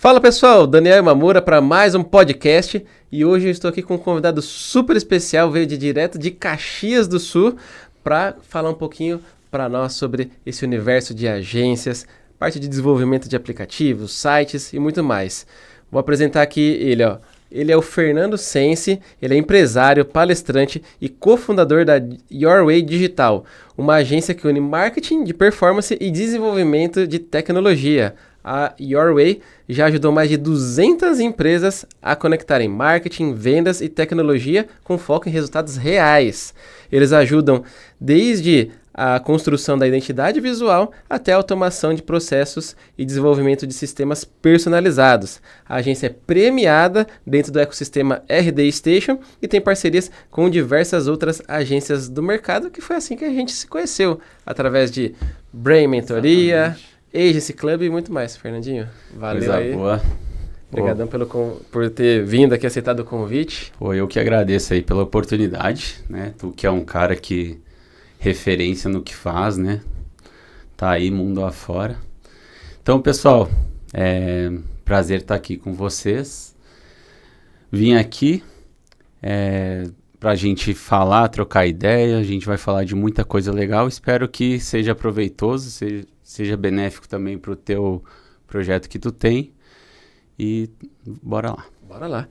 Fala pessoal, Daniel Imamura para mais um podcast e hoje eu estou aqui com um convidado super especial, veio direto de Caxias do Sul para falar um pouquinho para nós sobre esse universo de agências, parte de desenvolvimento de aplicativos, sites e muito mais. Vou apresentar aqui ele, ó. Ele é o Fernando Sense, ele é empresário, palestrante e cofundador da Your Way Digital, uma agência que une marketing de performance e desenvolvimento de tecnologia. A Your Way já ajudou mais de 200 empresas a conectarem marketing, vendas e tecnologia com foco em resultados reais. Eles ajudam desde a construção da identidade visual até a automação de processos e desenvolvimento de sistemas personalizados. A agência é premiada dentro do ecossistema RD Station e tem parcerias com diversas outras agências do mercado, que foi assim que a gente se conheceu, através de Brain Mentoria, Agency Club e muito mais. Fernandinho, valeu. Coisa aí. Boa. Obrigadão por ter vindo aqui, aceitado o convite. Pô, eu que agradeço aí pela oportunidade, né? Tu que é um cara que referência no que faz, né? Tá aí mundo afora. Então, pessoal, prazer estar aqui com vocês. Vim aqui pra gente falar, trocar ideia. A gente vai falar de muita coisa legal. Espero que seja proveitoso, seja benéfico também pro teu projeto que tu tem. E bora lá. Bora lá.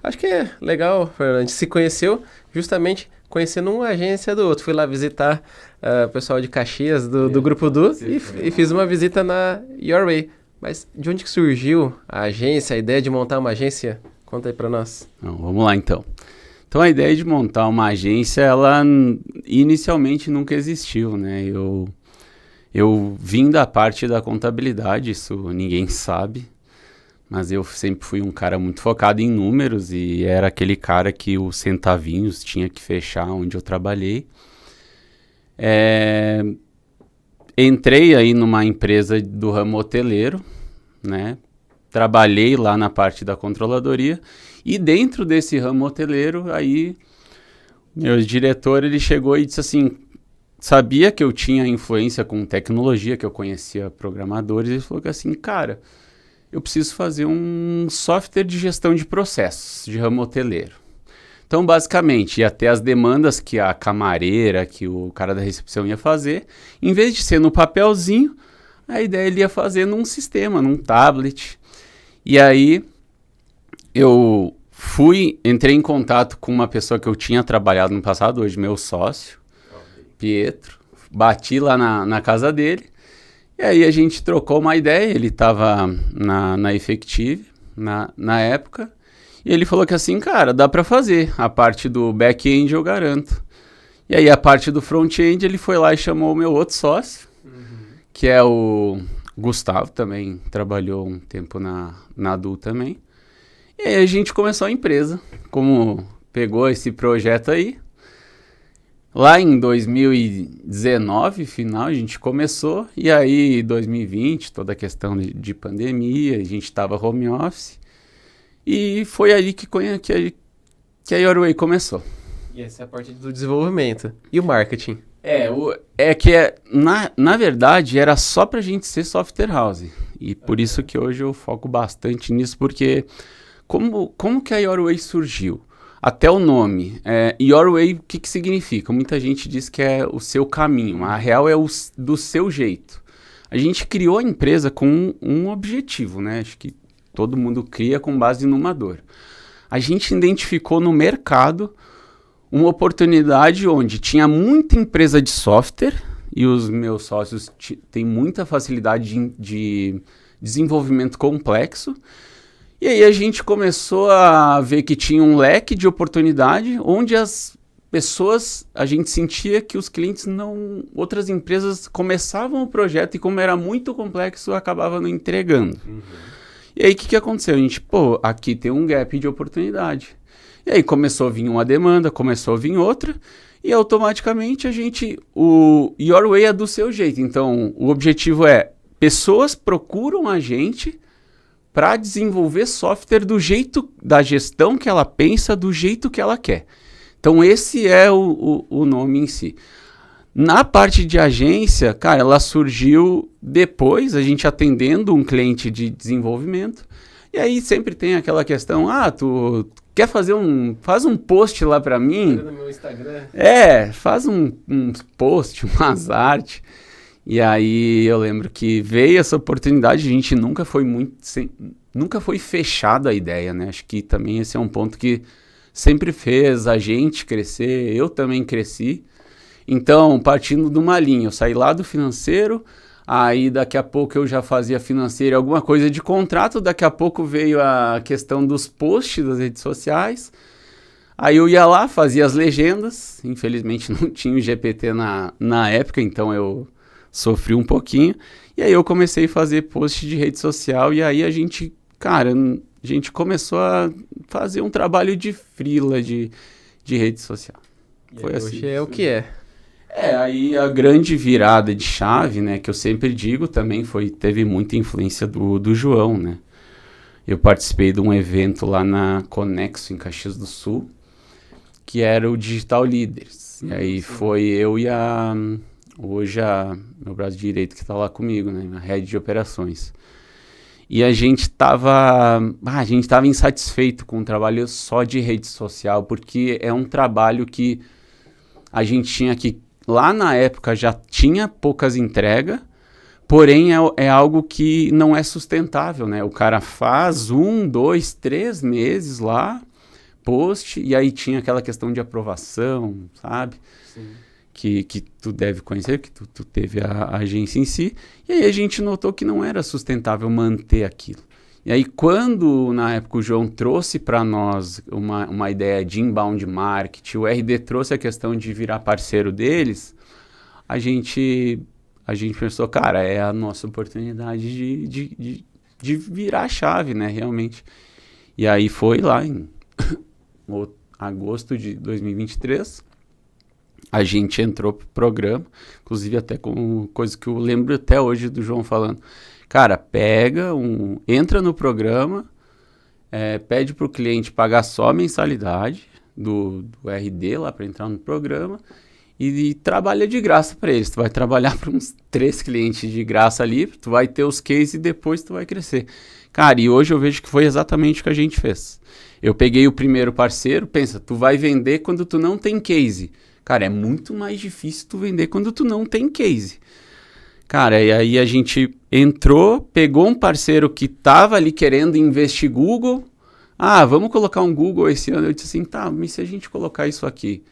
Acho que é legal, Fernando. A gente se conheceu justamente conhecendo uma agência do outro. Fui lá visitar o pessoal de Caxias do Grupo Du e fiz uma visita na Your Way. Mas de onde que surgiu a agência, a ideia de montar uma agência? Conta aí pra nós. Então, vamos lá então. Então a ideia de montar uma agência, ela inicialmente nunca existiu, né? Eu vim da parte da contabilidade, isso ninguém sabe. Mas eu sempre fui um cara muito focado em números e era aquele cara que os centavinhos tinha que fechar onde eu trabalhei. Entrei aí numa empresa do ramo hoteleiro, né? Trabalhei lá na parte da controladoria e dentro desse ramo hoteleiro, aí meu diretor ele chegou e disse assim, sabia que eu tinha influência com tecnologia, que eu conhecia programadores, e ele falou que assim, cara, eu preciso fazer um software de gestão de processos de ramo hoteleiro. Então, basicamente, ia ter as demandas que a camareira, que o cara da recepção ia fazer. Em vez de ser no papelzinho, a ideia ele ia fazer num sistema, num tablet. E aí, eu entrei em contato com uma pessoa que eu tinha trabalhado no passado, hoje meu sócio, Pietro. Bati lá na casa dele. E aí a gente trocou uma ideia, ele estava na Effective, na época, e ele falou que assim, cara, dá para fazer, a parte do back-end eu garanto. E aí a parte do front-end ele foi lá e chamou o meu outro sócio, que é o Gustavo, também trabalhou um tempo na Du também. E aí a gente começou a empresa, como pegou esse projeto aí. Lá em 2019, final, a gente começou, e aí 2020, toda a questão de pandemia, a gente estava home office, e foi aí que a Your Way começou. E essa é a parte do desenvolvimento. E o marketing? Na verdade, era só pra gente ser software house, e por isso que hoje eu foco bastante nisso, porque como que a Your Way surgiu? Até o nome, Your Way, o que significa? Muita gente diz que é o seu caminho, mas a real é do seu jeito. A gente criou a empresa com um objetivo, né? Acho que todo mundo cria com base numa dor. A gente identificou no mercado uma oportunidade onde tinha muita empresa de software e os meus sócios têm muita facilidade de desenvolvimento complexo. E aí a gente começou a ver que tinha um leque de oportunidade onde as pessoas, a gente sentia que os clientes outras empresas começavam o projeto e como era muito complexo, acabava não entregando. E aí o que aconteceu? A gente, aqui tem um gap de oportunidade. E aí começou a vir uma demanda, começou a vir outra e automaticamente o Your Way é do seu jeito. Então o objetivo é, pessoas procuram a gente para desenvolver software do jeito da gestão que ela pensa, do jeito que ela quer. Então esse é o nome em si. Na parte de agência, cara, ela surgiu depois, a gente atendendo um cliente de desenvolvimento. E aí sempre tem aquela questão, tu quer faz um post lá pra mim? No meu Instagram. Faz um post, umas artes. E aí eu lembro que veio essa oportunidade, a gente nunca foi fechado a ideia, né? Acho que também esse é um ponto que sempre fez a gente crescer, eu também cresci. Então, partindo de uma linha, eu saí lá do financeiro, aí daqui a pouco eu já fazia financeiro, alguma coisa de contrato, daqui a pouco veio a questão dos posts das redes sociais, aí eu ia lá, fazia as legendas, infelizmente não tinha o GPT na época, então eu sofri um pouquinho, e aí eu comecei a fazer post de rede social, e aí a gente começou a fazer um trabalho de freela de rede social. Foi assim. Hoje é o que é. Aí a grande virada de chave, né, que eu sempre digo também teve muita influência do João, né. Eu participei de um evento lá na Conexo, em Caxias do Sul, que era o Digital Leaders. E aí foi eu e meu braço direito que está lá comigo, né, a head de operações. E a gente estava insatisfeito com o trabalho só de rede social, porque é um trabalho que a gente tinha que, lá na época já tinha poucas entregas, porém é algo que não é sustentável, né? O cara faz 1, 2, 3 meses lá, post, e aí tinha aquela questão de aprovação, sabe? Sim. Que tu deve conhecer, que tu teve a agência em si, e aí a gente notou que não era sustentável manter aquilo. E aí quando, na época, o João trouxe para nós uma ideia de inbound marketing, o RD trouxe a questão de virar parceiro deles, a gente pensou, cara, é a nossa oportunidade de virar a chave, né, realmente. E aí foi lá em agosto de 2023, a gente entrou pro programa, inclusive até com coisa que eu lembro até hoje do João falando. Cara, entra no programa, pede pro cliente pagar só a mensalidade do RD lá para entrar no programa e trabalha de graça para eles. Tu vai trabalhar para uns 3 clientes de graça ali, tu vai ter os cases e depois tu vai crescer. Cara, e hoje eu vejo que foi exatamente o que a gente fez. Eu peguei o primeiro parceiro, pensa, tu vai vender quando tu não tem case. Cara, é muito mais difícil tu vender quando tu não tem case. Cara, e aí a gente entrou, pegou um parceiro que tava ali querendo investir Google. Vamos colocar um Google esse ano. Eu disse assim, tá, mas se a gente colocar isso aqui?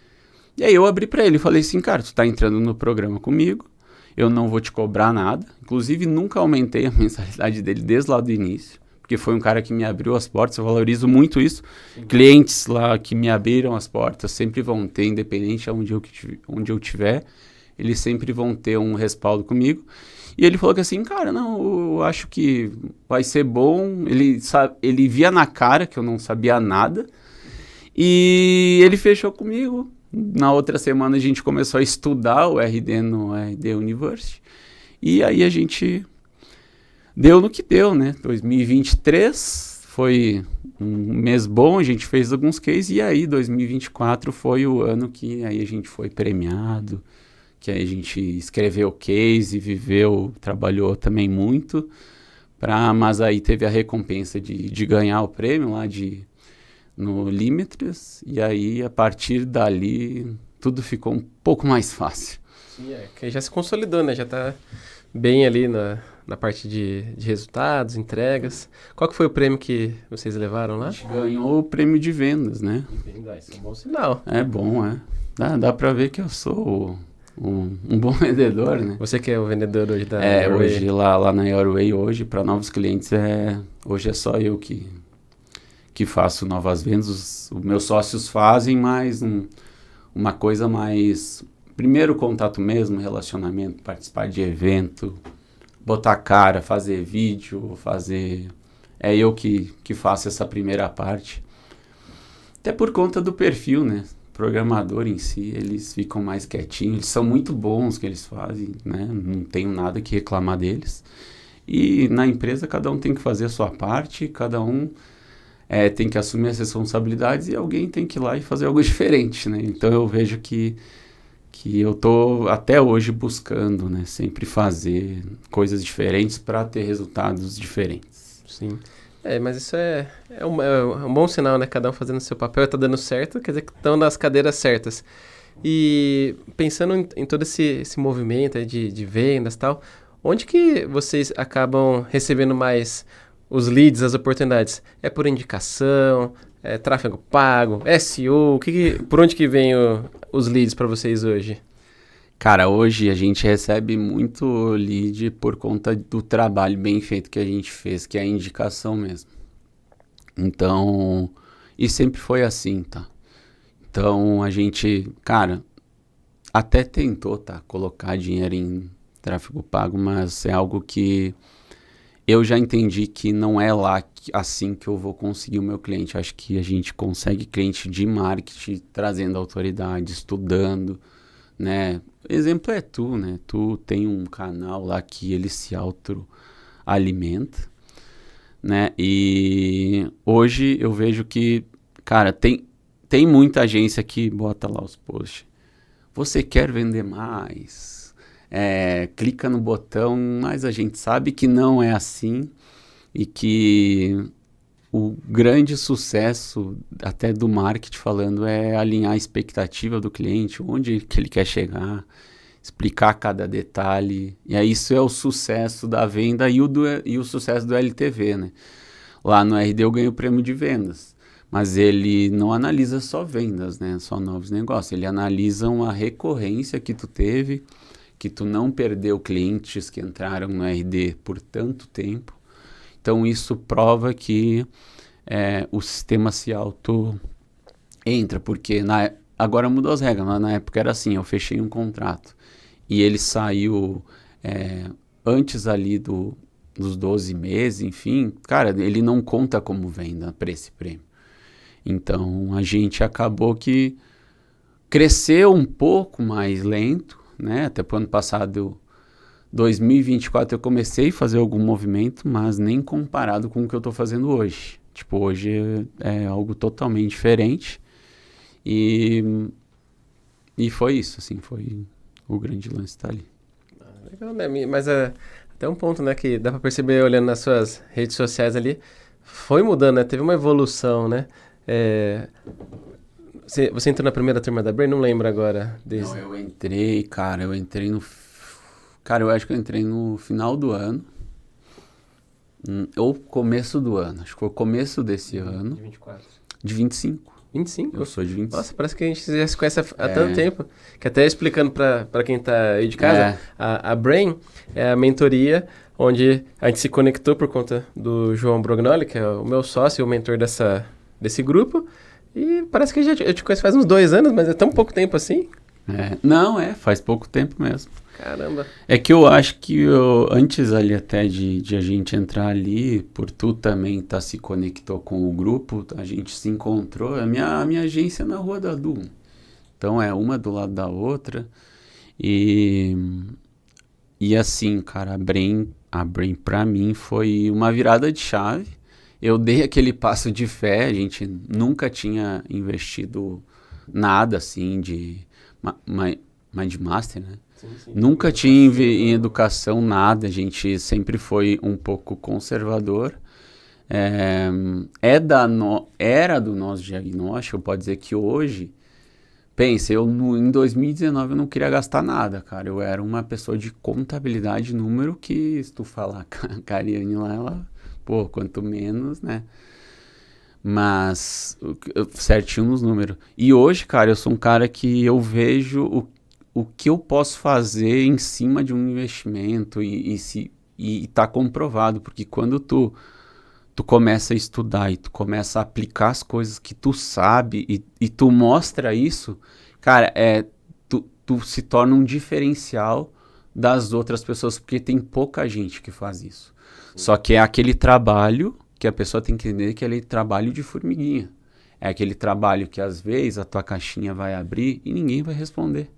E aí eu abri para ele e falei assim, cara, tu tá entrando no programa comigo, eu não vou te cobrar nada. Inclusive, nunca aumentei a mensalidade dele desde lá do início, porque foi um cara que me abriu as portas, eu valorizo muito isso. Sim. Clientes lá que me abriram as portas sempre vão ter, independente de onde eu tiver, eles sempre vão ter um respaldo comigo. E ele falou que assim, cara, não, eu acho que vai ser bom. Ele via na cara que eu não sabia nada. E ele fechou comigo. Na outra semana a gente começou a estudar o RD no RD University. E aí a gente deu no que deu, né? 2023 foi um mês bom, a gente fez alguns cases. E aí 2024 foi o ano que aí a gente foi premiado, que aí a gente escreveu case, trabalhou também muito, mas aí teve a recompensa de ganhar o prêmio lá no Limitless, e aí a partir dali tudo ficou um pouco mais fácil. Sim, que já se consolidou, né? Já está bem ali na parte de resultados, entregas. Qual que foi o prêmio que vocês levaram lá? A gente ganhou o prêmio de vendas, né? Isso é um bom sinal. É bom, Dá para ver que eu sou um bom vendedor, né? Você que é o vendedor hoje da Airway. Hoje lá na Airway, hoje, para novos clientes, hoje é só eu que faço novas vendas. Os meus sócios fazem, mas uma coisa mais... Primeiro contato mesmo, relacionamento, participar de evento, botar cara, fazer vídeo, É eu que faço essa primeira parte. Até por conta do perfil, né? Programador em si, eles ficam mais quietinhos, eles são muito bons no que eles fazem, né? Não tenho nada que reclamar deles. E na empresa cada um tem que fazer a sua parte, cada um tem que assumir as responsabilidades e alguém tem que ir lá e fazer algo diferente, né? Então eu vejo que que eu tô até hoje buscando, né? Sempre fazer coisas diferentes para ter resultados diferentes. Sim. Mas isso é um bom sinal, né? Cada um fazendo o seu papel e tá dando certo, quer dizer que estão nas cadeiras certas. E pensando em todo esse movimento aí de vendas e tal, onde que vocês acabam recebendo mais os leads, as oportunidades? É por indicação? É tráfego pago? SEO? Por onde que vem os leads para vocês hoje? Cara, hoje a gente recebe muito lead por conta do trabalho bem feito que a gente fez, que é a indicação mesmo. Então, e sempre foi assim, tá? Então a gente, cara, até tentou, tá, colocar dinheiro em tráfego pago, mas é algo que eu já entendi que não é assim que eu vou conseguir o meu cliente. Acho que a gente consegue cliente de marketing trazendo autoridade, estudando, né? Exemplo é tu, né? Tu tem um canal lá que ele se autoalimenta, né? E hoje eu vejo que, cara, tem muita agência que bota lá os posts. Você quer vender mais? Clica no botão, mas a gente sabe que não é assim e que o grande sucesso até do marketing falando é alinhar a expectativa do cliente, onde que ele quer chegar, explicar cada detalhe. E aí isso é o sucesso da venda e o sucesso do LTV, né? Lá no RD eu ganho o prêmio de vendas. Mas ele não analisa só vendas, né? Só novos negócios. Ele analisa uma recorrência que tu teve, que tu não perdeu clientes que entraram no RD por tanto tempo. Então isso prova que o sistema se auto-entra, porque agora mudou as regras, mas na época era assim, eu fechei um contrato e ele saiu antes ali dos 12 meses, enfim, cara, ele não conta como venda para esse prêmio. Então, a gente acabou que cresceu um pouco mais lento, né? Até para o ano passado, 2024, eu comecei a fazer algum movimento, mas nem comparado com o que eu estou fazendo hoje. Tipo, hoje é algo totalmente diferente. E foi isso, assim, foi o grande lance tá ali. Legal, né? Mas até um ponto, né, que dá para perceber olhando nas suas redes sociais ali, foi mudando, né? Teve uma evolução, né? Você entrou na primeira turma da Brain? Não lembro agora. Não, eu entrei, cara, Cara, eu acho que eu entrei no final do ano. Ou começo do ano. Acho que foi o começo desse ano. De 24. De 25. 25? Eu sou de 25. Nossa, parece que a gente já se conhece há tanto tempo. Que até explicando para quem tá aí de casa, a Brain é a mentoria onde a gente se conectou por conta do João Brognoli, que é o meu sócio e o mentor desse grupo. E parece que eu te conheço faz uns 2 anos, mas é tão pouco tempo assim. Não, faz pouco tempo mesmo. Caramba. É que eu acho que antes ali até de a gente entrar ali, por tu também se conectou com o grupo, a gente se encontrou, a minha agência é na Rua da Du. Então é uma do lado da outra. E assim, cara, a Brain pra mim foi uma virada de chave. Eu dei aquele passo de fé, a gente nunca tinha investido nada assim de Mind Master, né? Sim. Nunca tinha em educação nada, a gente sempre foi um pouco conservador. Era do nosso diagnóstico, pode dizer que hoje, pensa, em 2019 eu não queria gastar nada, cara. Eu era uma pessoa de contabilidade, número que, se tu falar com a Cariane lá, ela, quanto menos, né? Mas certinho nos números. E hoje, cara, eu sou um cara que eu vejo o que eu posso fazer em cima de um investimento e tá comprovado, porque quando tu começa a estudar e tu começa a aplicar as coisas que tu sabe e tu mostra isso, cara, tu se torna um diferencial das outras pessoas, porque tem pouca gente que faz isso. Só que é aquele trabalho que a pessoa tem que entender que é trabalho de formiguinha. É aquele trabalho que às vezes a tua caixinha vai abrir e ninguém vai responder.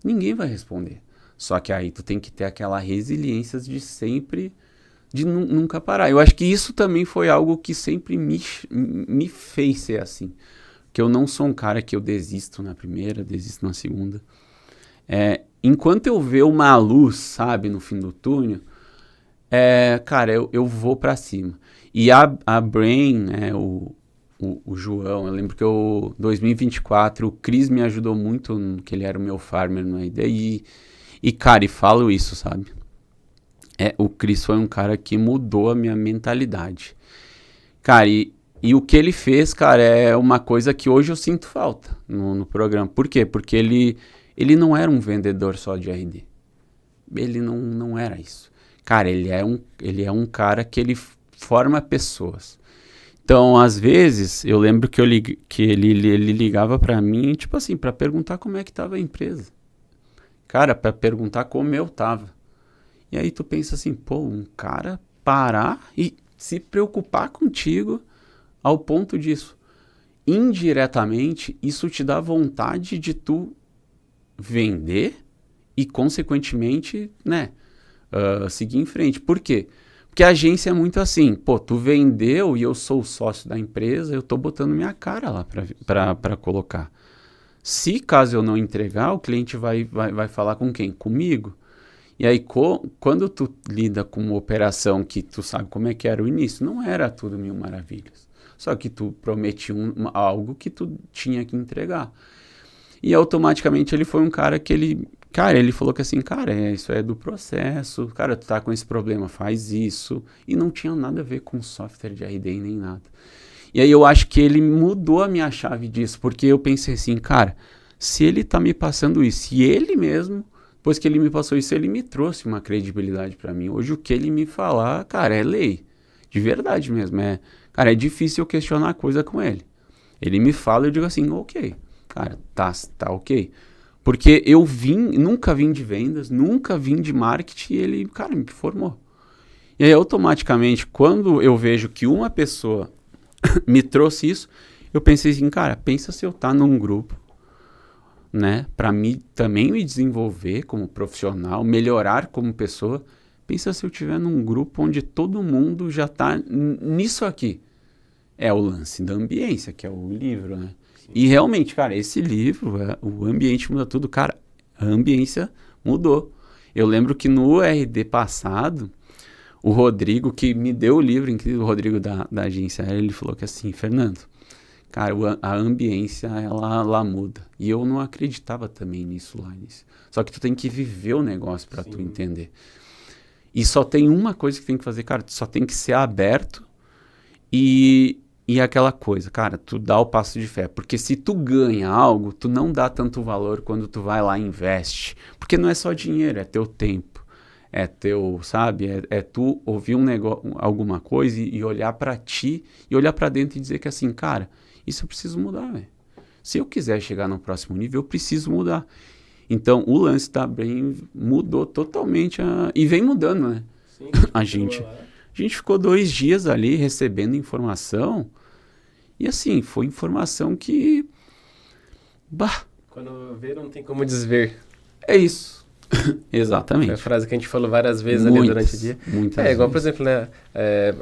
Ninguém vai responder. Só que aí tu tem que ter aquela resiliência de nunca parar. Eu acho que isso também foi algo que sempre me fez ser assim. Que eu não sou um cara que eu desisto na primeira, desisto na segunda. Enquanto eu ver uma luz, sabe, no fim do túnel, cara, eu vou para cima. E a Brain, né, o João, eu lembro que em 2024 o Cris me ajudou muito, que ele era o meu farmer no IDI. E, cara, e falo isso, sabe? O Cris foi um cara que mudou a minha mentalidade. Cara, e o que ele fez, cara, é uma coisa que hoje eu sinto falta no programa. Por quê? Porque ele não era um vendedor só de RD. Ele não era isso. Cara, ele é um cara que ele forma pessoas. Então, às vezes, eu lembro que ele ligava pra mim, tipo assim, pra perguntar como é que tava a empresa. Cara, pra perguntar como eu tava. E aí tu pensa assim, pô, um cara parar e se preocupar contigo ao ponto disso. Indiretamente, isso te dá vontade de tu vender e, consequentemente, né, seguir em frente. Por quê? Porque a agência é muito assim, pô, tu vendeu e eu sou o sócio da empresa, eu tô botando minha cara lá para colocar. Se caso eu não entregar, o cliente vai falar com quem? Comigo. E aí, quando tu lida com uma operação que tu sabe como é que era o início, não era tudo mil maravilhas. Só que tu prometia algo que tu tinha que entregar. E automaticamente ele foi um cara que ele falou que assim, cara, isso é do processo, cara, tu tá com esse problema, faz isso. E não tinha nada a ver com software de RD nem nada. E aí eu acho que ele mudou a minha chave disso, porque eu pensei assim, cara, se ele tá me passando isso, e ele mesmo, depois que ele me passou isso, ele me trouxe uma credibilidade pra mim. Hoje o que ele me falar, cara, é lei. De verdade mesmo. Cara, é difícil eu questionar coisa com ele. Ele me fala e eu digo assim, ok. Cara, tá ok. Porque eu nunca vim de vendas, nunca vim de marketing e ele, cara, me formou. E aí, automaticamente, quando eu vejo que uma pessoa me trouxe isso, eu pensei assim, cara, pensa se eu tá num grupo, né, para mim também me desenvolver como profissional, melhorar como pessoa. Pensa se eu estiver num grupo onde todo mundo já tá nisso aqui. É o lance da ambiência, que é o livro, né? E realmente, cara, esse livro, o ambiente muda tudo. Cara, a ambiência mudou. Eu lembro que no RD passado, o Rodrigo, que me deu o livro, incrível, o Rodrigo da agência, ele falou que assim, Fernando, cara, a ambiência, ela muda. E eu não acreditava também nisso lá. Só que tu tem que viver o negócio para tu entender. E só tem uma coisa que tem que fazer, cara, tu só tem que ser aberto e aquela coisa, cara, tu dá o passo de fé. Porque se tu ganha algo, tu não dá tanto valor quando tu vai lá e investe. Porque não é só dinheiro, é teu tempo. É teu, sabe? É tu ouvir alguma coisa e olhar pra ti, e olhar pra dentro e dizer que assim, cara, isso eu preciso mudar, velho. Se eu quiser chegar no próximo nível, eu preciso mudar. Então, o lance da Brain mudou totalmente e vem mudando, né? Sim, a gente ficou 2 dias ali recebendo informação e assim, foi informação que... Bah! Quando vê, não tem como desver. É isso. Exatamente. É a frase que a gente falou várias vezes ali durante o dia. Igual, por exemplo, né?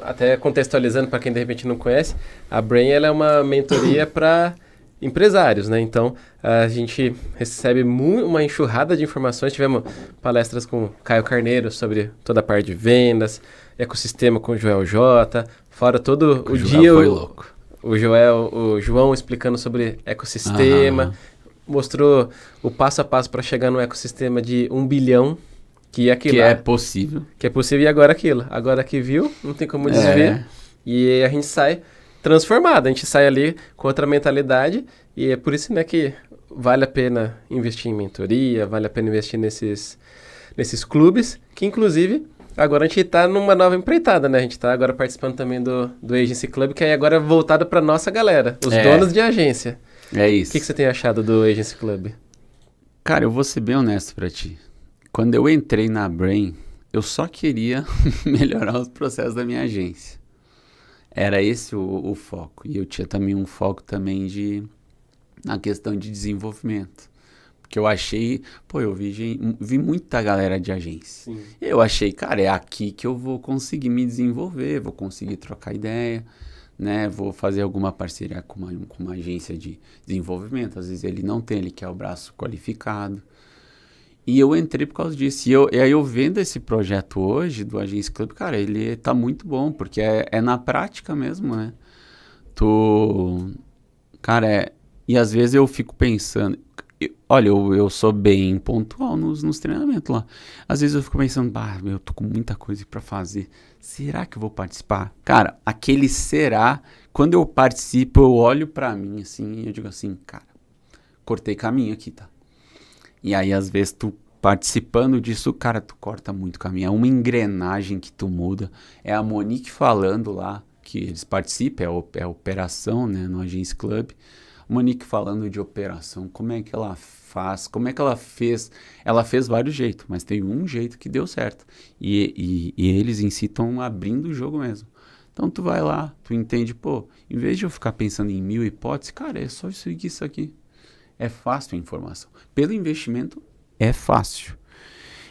Até contextualizando para quem de repente não conhece, a Brain ela é uma mentoria para empresários, né? Então, a gente recebe uma enxurrada de informações. Tivemos palestras com Caio Carneiro sobre toda a parte de vendas, ecossistema com o Joel J. Fora todo o dia... Foi louco. O João explicando sobre ecossistema, mostrou o passo a passo para chegar no ecossistema de 1 bilhão, que é possível. Que é possível, e agora aquilo. Agora que viu, não tem como desver. E a gente sai transformado, a gente sai ali com outra mentalidade, e é por isso, né, que vale a pena investir em mentoria, vale a pena investir nesses clubes, que inclusive... Agora a gente está numa nova empreitada, né? A gente está agora participando também do Agency Club, que aí agora é voltado para nossa galera, os donos de agência. É isso. O que você tem achado do Agency Club? Cara, eu vou ser bem honesto para ti. Quando eu entrei na Brain, eu só queria melhorar os processos da minha agência. Era esse o foco. E eu tinha também um foco também na questão de desenvolvimento. Que eu achei, eu vi muita galera de agência. Sim. Eu achei, cara, é aqui que eu vou conseguir me desenvolver, vou conseguir trocar ideia, né? Vou fazer alguma parceria com uma agência de desenvolvimento. Às vezes ele não tem, ele quer o braço qualificado. E eu entrei por causa disso. E aí eu vendo esse projeto hoje do Agência Club, cara, ele tá muito bom, porque é na prática mesmo, né? Cara, e às vezes eu fico pensando, olha, eu sou bem pontual nos treinamentos lá. Às vezes eu fico pensando, eu tô com muita coisa pra fazer. Será que eu vou participar? Cara, aquele será, quando eu participo, eu olho pra mim assim, e eu digo assim, cara, cortei caminho aqui, tá? E aí, às vezes, tu participando disso, cara, tu corta muito caminho. É uma engrenagem que tu muda. É a Monique falando lá, que eles participam, é a operação, né, no Agência Club. Monique falando de operação, como é que ela faz, como é que ela fez. Ela fez vários jeitos, mas tem um jeito que deu certo. E eles em si estão abrindo o jogo mesmo. Então tu vai lá, tu entende, em vez de eu ficar pensando em 1000 hipóteses, cara, é só seguir isso aqui. É fácil a informação. Pelo investimento, é fácil.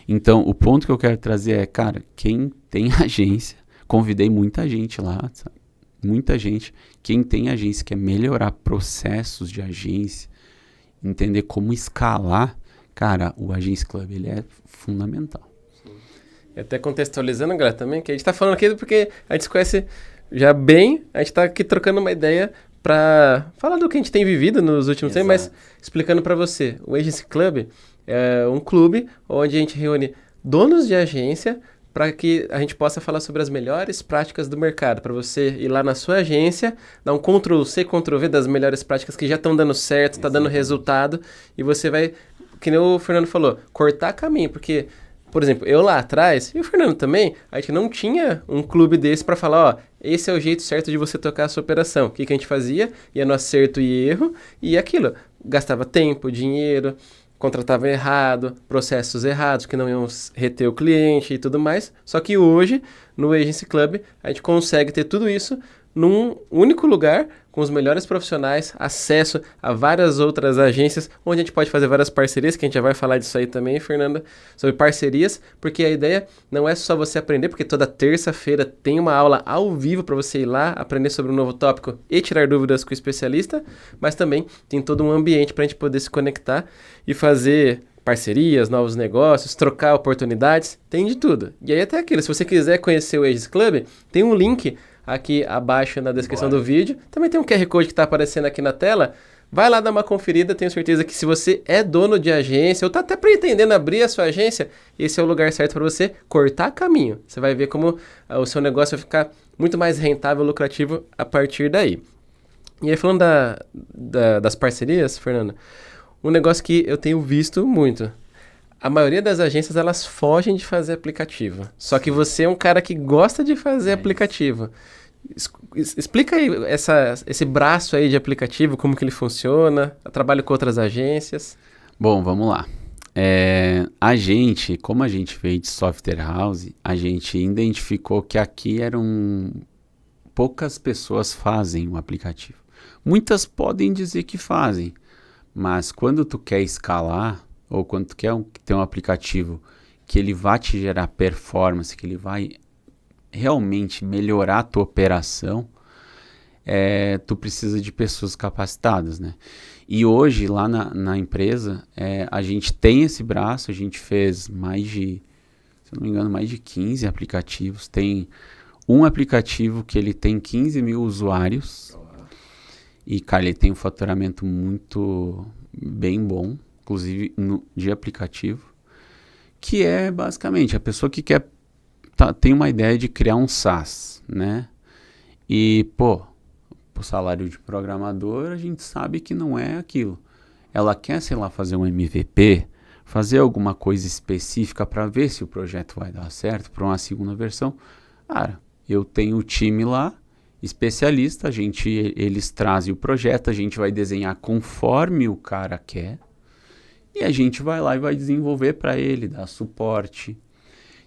Então, o ponto que eu quero trazer é, cara, quem tem agência, convidei muita gente lá, sabe? Muita gente. Quem tem agência, quer melhorar processos de agência, entender como escalar, cara, o Agência Club, ele é fundamental. E até contextualizando, galera, também, que a gente tá falando aqui porque a gente se conhece já bem, a gente tá aqui trocando uma ideia para falar do que a gente tem vivido nos últimos tempos, mas explicando para você, o Agency Club é um clube onde a gente reúne donos de agência para que a gente possa falar sobre as melhores práticas do mercado, para você ir lá na sua agência, dar um Ctrl+C, Ctrl+V das melhores práticas que já estão dando certo, está dando resultado, e você vai, que nem o Fernando falou, cortar caminho, porque, por exemplo, eu lá atrás, e o Fernando também, a gente não tinha um clube desse para falar, esse é o jeito certo de você tocar a sua operação. O que a gente fazia? Ia no acerto e erro, e aquilo, gastava tempo, dinheiro, contratava errado, processos errados que não iam reter o cliente e tudo mais. Só que hoje, no Agency Club, a gente consegue ter tudo isso num único lugar, com os melhores profissionais, acesso a várias outras agências, onde a gente pode fazer várias parcerias, que a gente já vai falar disso aí também, Fernanda, sobre parcerias, porque a ideia não é só você aprender, porque toda terça-feira tem uma aula ao vivo para você ir lá, aprender sobre um novo tópico e tirar dúvidas com o especialista, mas também tem todo um ambiente para a gente poder se conectar e fazer parcerias, novos negócios, trocar oportunidades, tem de tudo. E aí até aquilo, se você quiser conhecer o Agency Club, tem um link aqui abaixo na descrição do vídeo. Também tem um QR Code que está aparecendo aqui na tela. Vai lá dar uma conferida. Tenho certeza que se você é dono de agência ou está até pretendendo abrir a sua agência, esse é o lugar certo para você cortar caminho. Você vai ver como o seu negócio vai ficar muito mais rentável, lucrativo a partir daí. E aí falando das parcerias, Fernando, um negócio que eu tenho visto muito. A maioria das agências, elas fogem de fazer aplicativo. Só que você é um cara que gosta de fazer aplicativo. Explica aí esse braço aí de aplicativo, como que ele funciona. Eu trabalho com outras agências. Bom, vamos lá. Como a gente veio de software house, a gente identificou que aqui poucas pessoas fazem um aplicativo. Muitas podem dizer que fazem, mas quando tu quer escalar, ou quando tu quer ter um aplicativo que ele vai te gerar performance, que ele vai realmente melhorar a tua operação, tu precisa de pessoas capacitadas, né? E hoje, lá na empresa, a gente tem esse braço, a gente fez se não me engano, mais de 15 aplicativos. Tem um aplicativo que ele tem 15 mil usuários, e, cara, ele tem um faturamento muito bem bom, inclusive de aplicativo, que é basicamente a pessoa que tem uma ideia de criar um SaaS, né? E, o salário de programador, a gente sabe que não é aquilo. Ela quer, sei lá, fazer um MVP, fazer alguma coisa específica para ver se o projeto vai dar certo para uma segunda versão. Cara, eu tenho o time lá, especialista, eles trazem o projeto, a gente vai desenhar conforme o cara quer, e a gente vai lá e vai desenvolver para ele, dar suporte.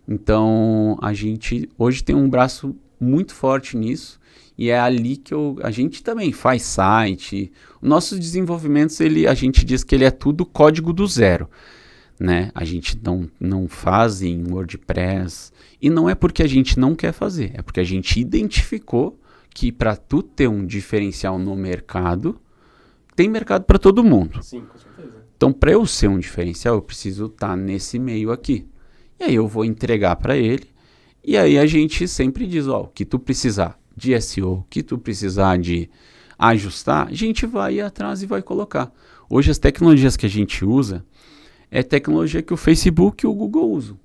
Então, a gente hoje tem um braço muito forte nisso, e é ali que a gente também faz site. Os nossos desenvolvimentos, a gente diz que ele é tudo código do zero, né? A gente não faz em WordPress, e não é porque a gente não quer fazer, é porque a gente identificou que para tu ter um diferencial no mercado, tem mercado para todo mundo. Sim, com certeza. Então, para eu ser um diferencial, eu preciso estar nesse meio aqui. E aí eu vou entregar para ele. E aí a gente sempre diz, ó, o que tu precisar de SEO, o que tu precisar de ajustar, a gente vai atrás e vai colocar. Hoje as tecnologias que a gente usa é tecnologia que o Facebook e o Google usam.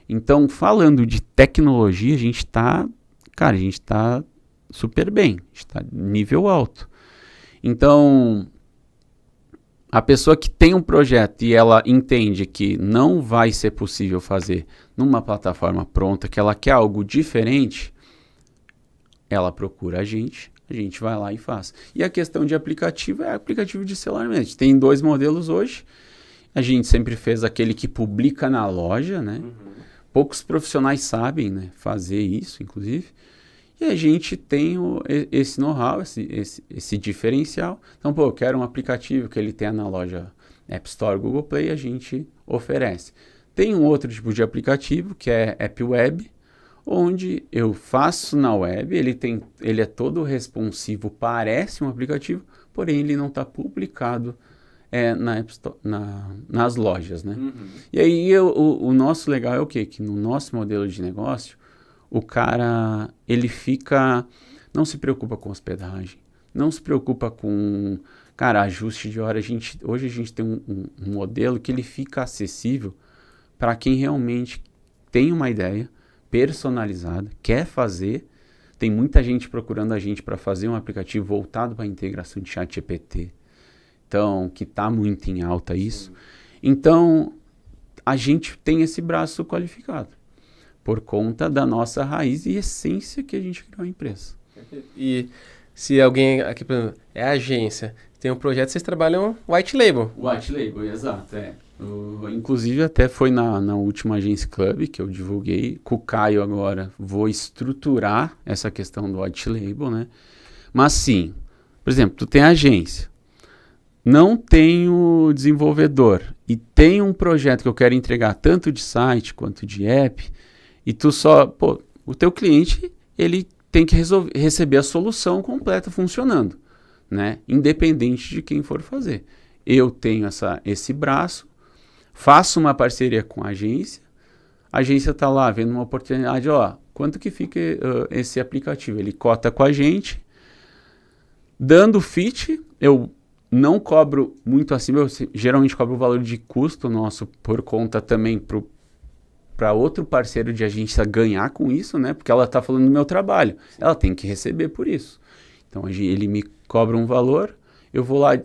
Então, falando de tecnologia, a gente está super bem, a gente está nível alto. Então, a pessoa que tem um projeto e ela entende que não vai ser possível fazer numa plataforma pronta, que ela quer algo diferente, ela procura a gente vai lá e faz. E a questão de aplicativo é aplicativo de celular mesmo. A gente tem 2 modelos hoje. A gente sempre fez aquele que publica na loja, né? Poucos profissionais sabem, né, fazer isso, inclusive. E a gente tem esse know-how, esse diferencial. Então, pô, eu quero um aplicativo que ele tenha na loja App Store, Google Play, a gente oferece. Tem um outro tipo de aplicativo, que é App Web, onde eu faço na web, ele é todo responsivo, parece um aplicativo, porém ele não está publicado na App Store, nas lojas, né? E aí o nosso legal é o quê? Que no nosso modelo de negócio, o cara, ele não se preocupa com hospedagem, não se preocupa com, ajuste de hora. Hoje a gente tem um modelo que ele fica acessível para quem realmente tem uma ideia personalizada, quer fazer. Tem muita gente procurando a gente para fazer um aplicativo voltado para a integração de ChatGPT. Então, que está muito em alta isso. Então, a gente tem esse braço qualificado por conta da nossa raiz e essência que a gente criou a empresa. E se alguém aqui, por exemplo, é agência, tem um projeto, vocês trabalham white label. White label, exato, inclusive até foi na última Agência Club que eu divulguei, com o Caio agora vou estruturar essa questão do white label, né? Mas sim, por exemplo, tu tem a agência, não tem o desenvolvedor e tem um projeto que eu quero entregar tanto de site quanto de app, e tu o teu cliente, ele tem que receber a solução completa funcionando, né? Independente de quem for fazer. Eu tenho esse braço, faço uma parceria com a agência está lá vendo uma oportunidade, quanto que fica esse aplicativo? Ele cota com a gente, dando fit, eu não cobro muito acima, eu geralmente cobro o valor de custo nosso por conta também para outro parceiro de agência ganhar com isso, né? Porque ela está falando do meu trabalho, ela tem que receber por isso. Então ele me cobra um valor, eu vou lá,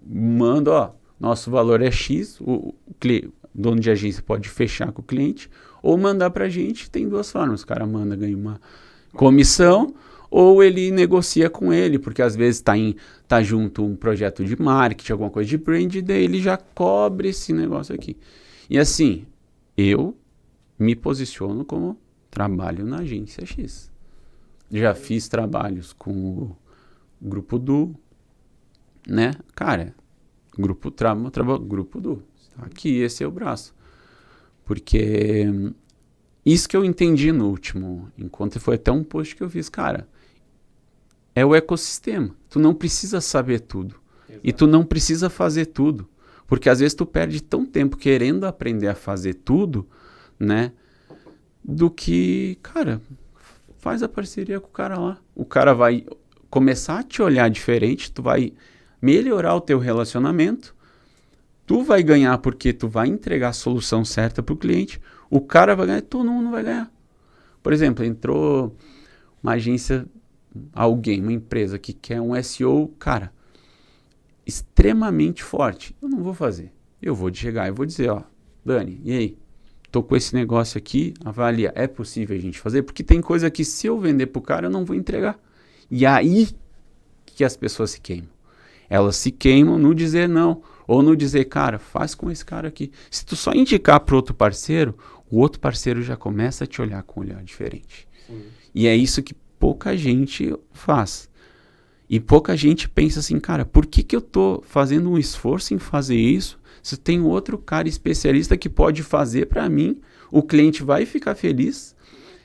mando, nosso valor é X, o dono de agência pode fechar com o cliente, ou mandar para a gente, tem 2 formas, o cara manda, ganha uma comissão, ou ele negocia com ele, porque às vezes tá junto um projeto de marketing, alguma coisa de brand, daí ele já cobre esse negócio aqui. E assim, eu me posiciono como trabalho na agência X. Já fiz trabalhos com o Grupo Du, né? Grupo Du. Aqui, esse é o braço. Porque isso que eu entendi no último encontro, foi até um post que eu fiz, é o ecossistema. Tu não precisa saber tudo. Exato. E tu não precisa fazer tudo. Porque às vezes tu perde tão tempo querendo aprender a fazer tudo, né? Do que, faz a parceria com o cara lá. O cara vai começar a te olhar diferente, tu vai melhorar o teu relacionamento, tu vai ganhar porque tu vai entregar a solução certa para o cliente, o cara vai ganhar, todo mundo vai ganhar. Por exemplo, entrou uma agência, uma empresa que quer um SEO, extremamente forte. Eu não vou fazer. Eu vou chegar e vou dizer, Dani, e aí? Tô com esse negócio aqui, avalia, é possível a gente fazer? Porque tem coisa que se eu vender pro cara, eu não vou entregar. E aí que as pessoas se queimam. Elas se queimam no dizer não, ou no dizer, faz com esse cara aqui. Se tu só indicar para outro parceiro, o outro parceiro já começa a te olhar com um olhar diferente. Sim. E é isso que pouca gente faz. E pouca gente pensa assim, por que eu tô fazendo um esforço em fazer isso, se tem outro cara especialista que pode fazer para mim, o cliente vai ficar feliz,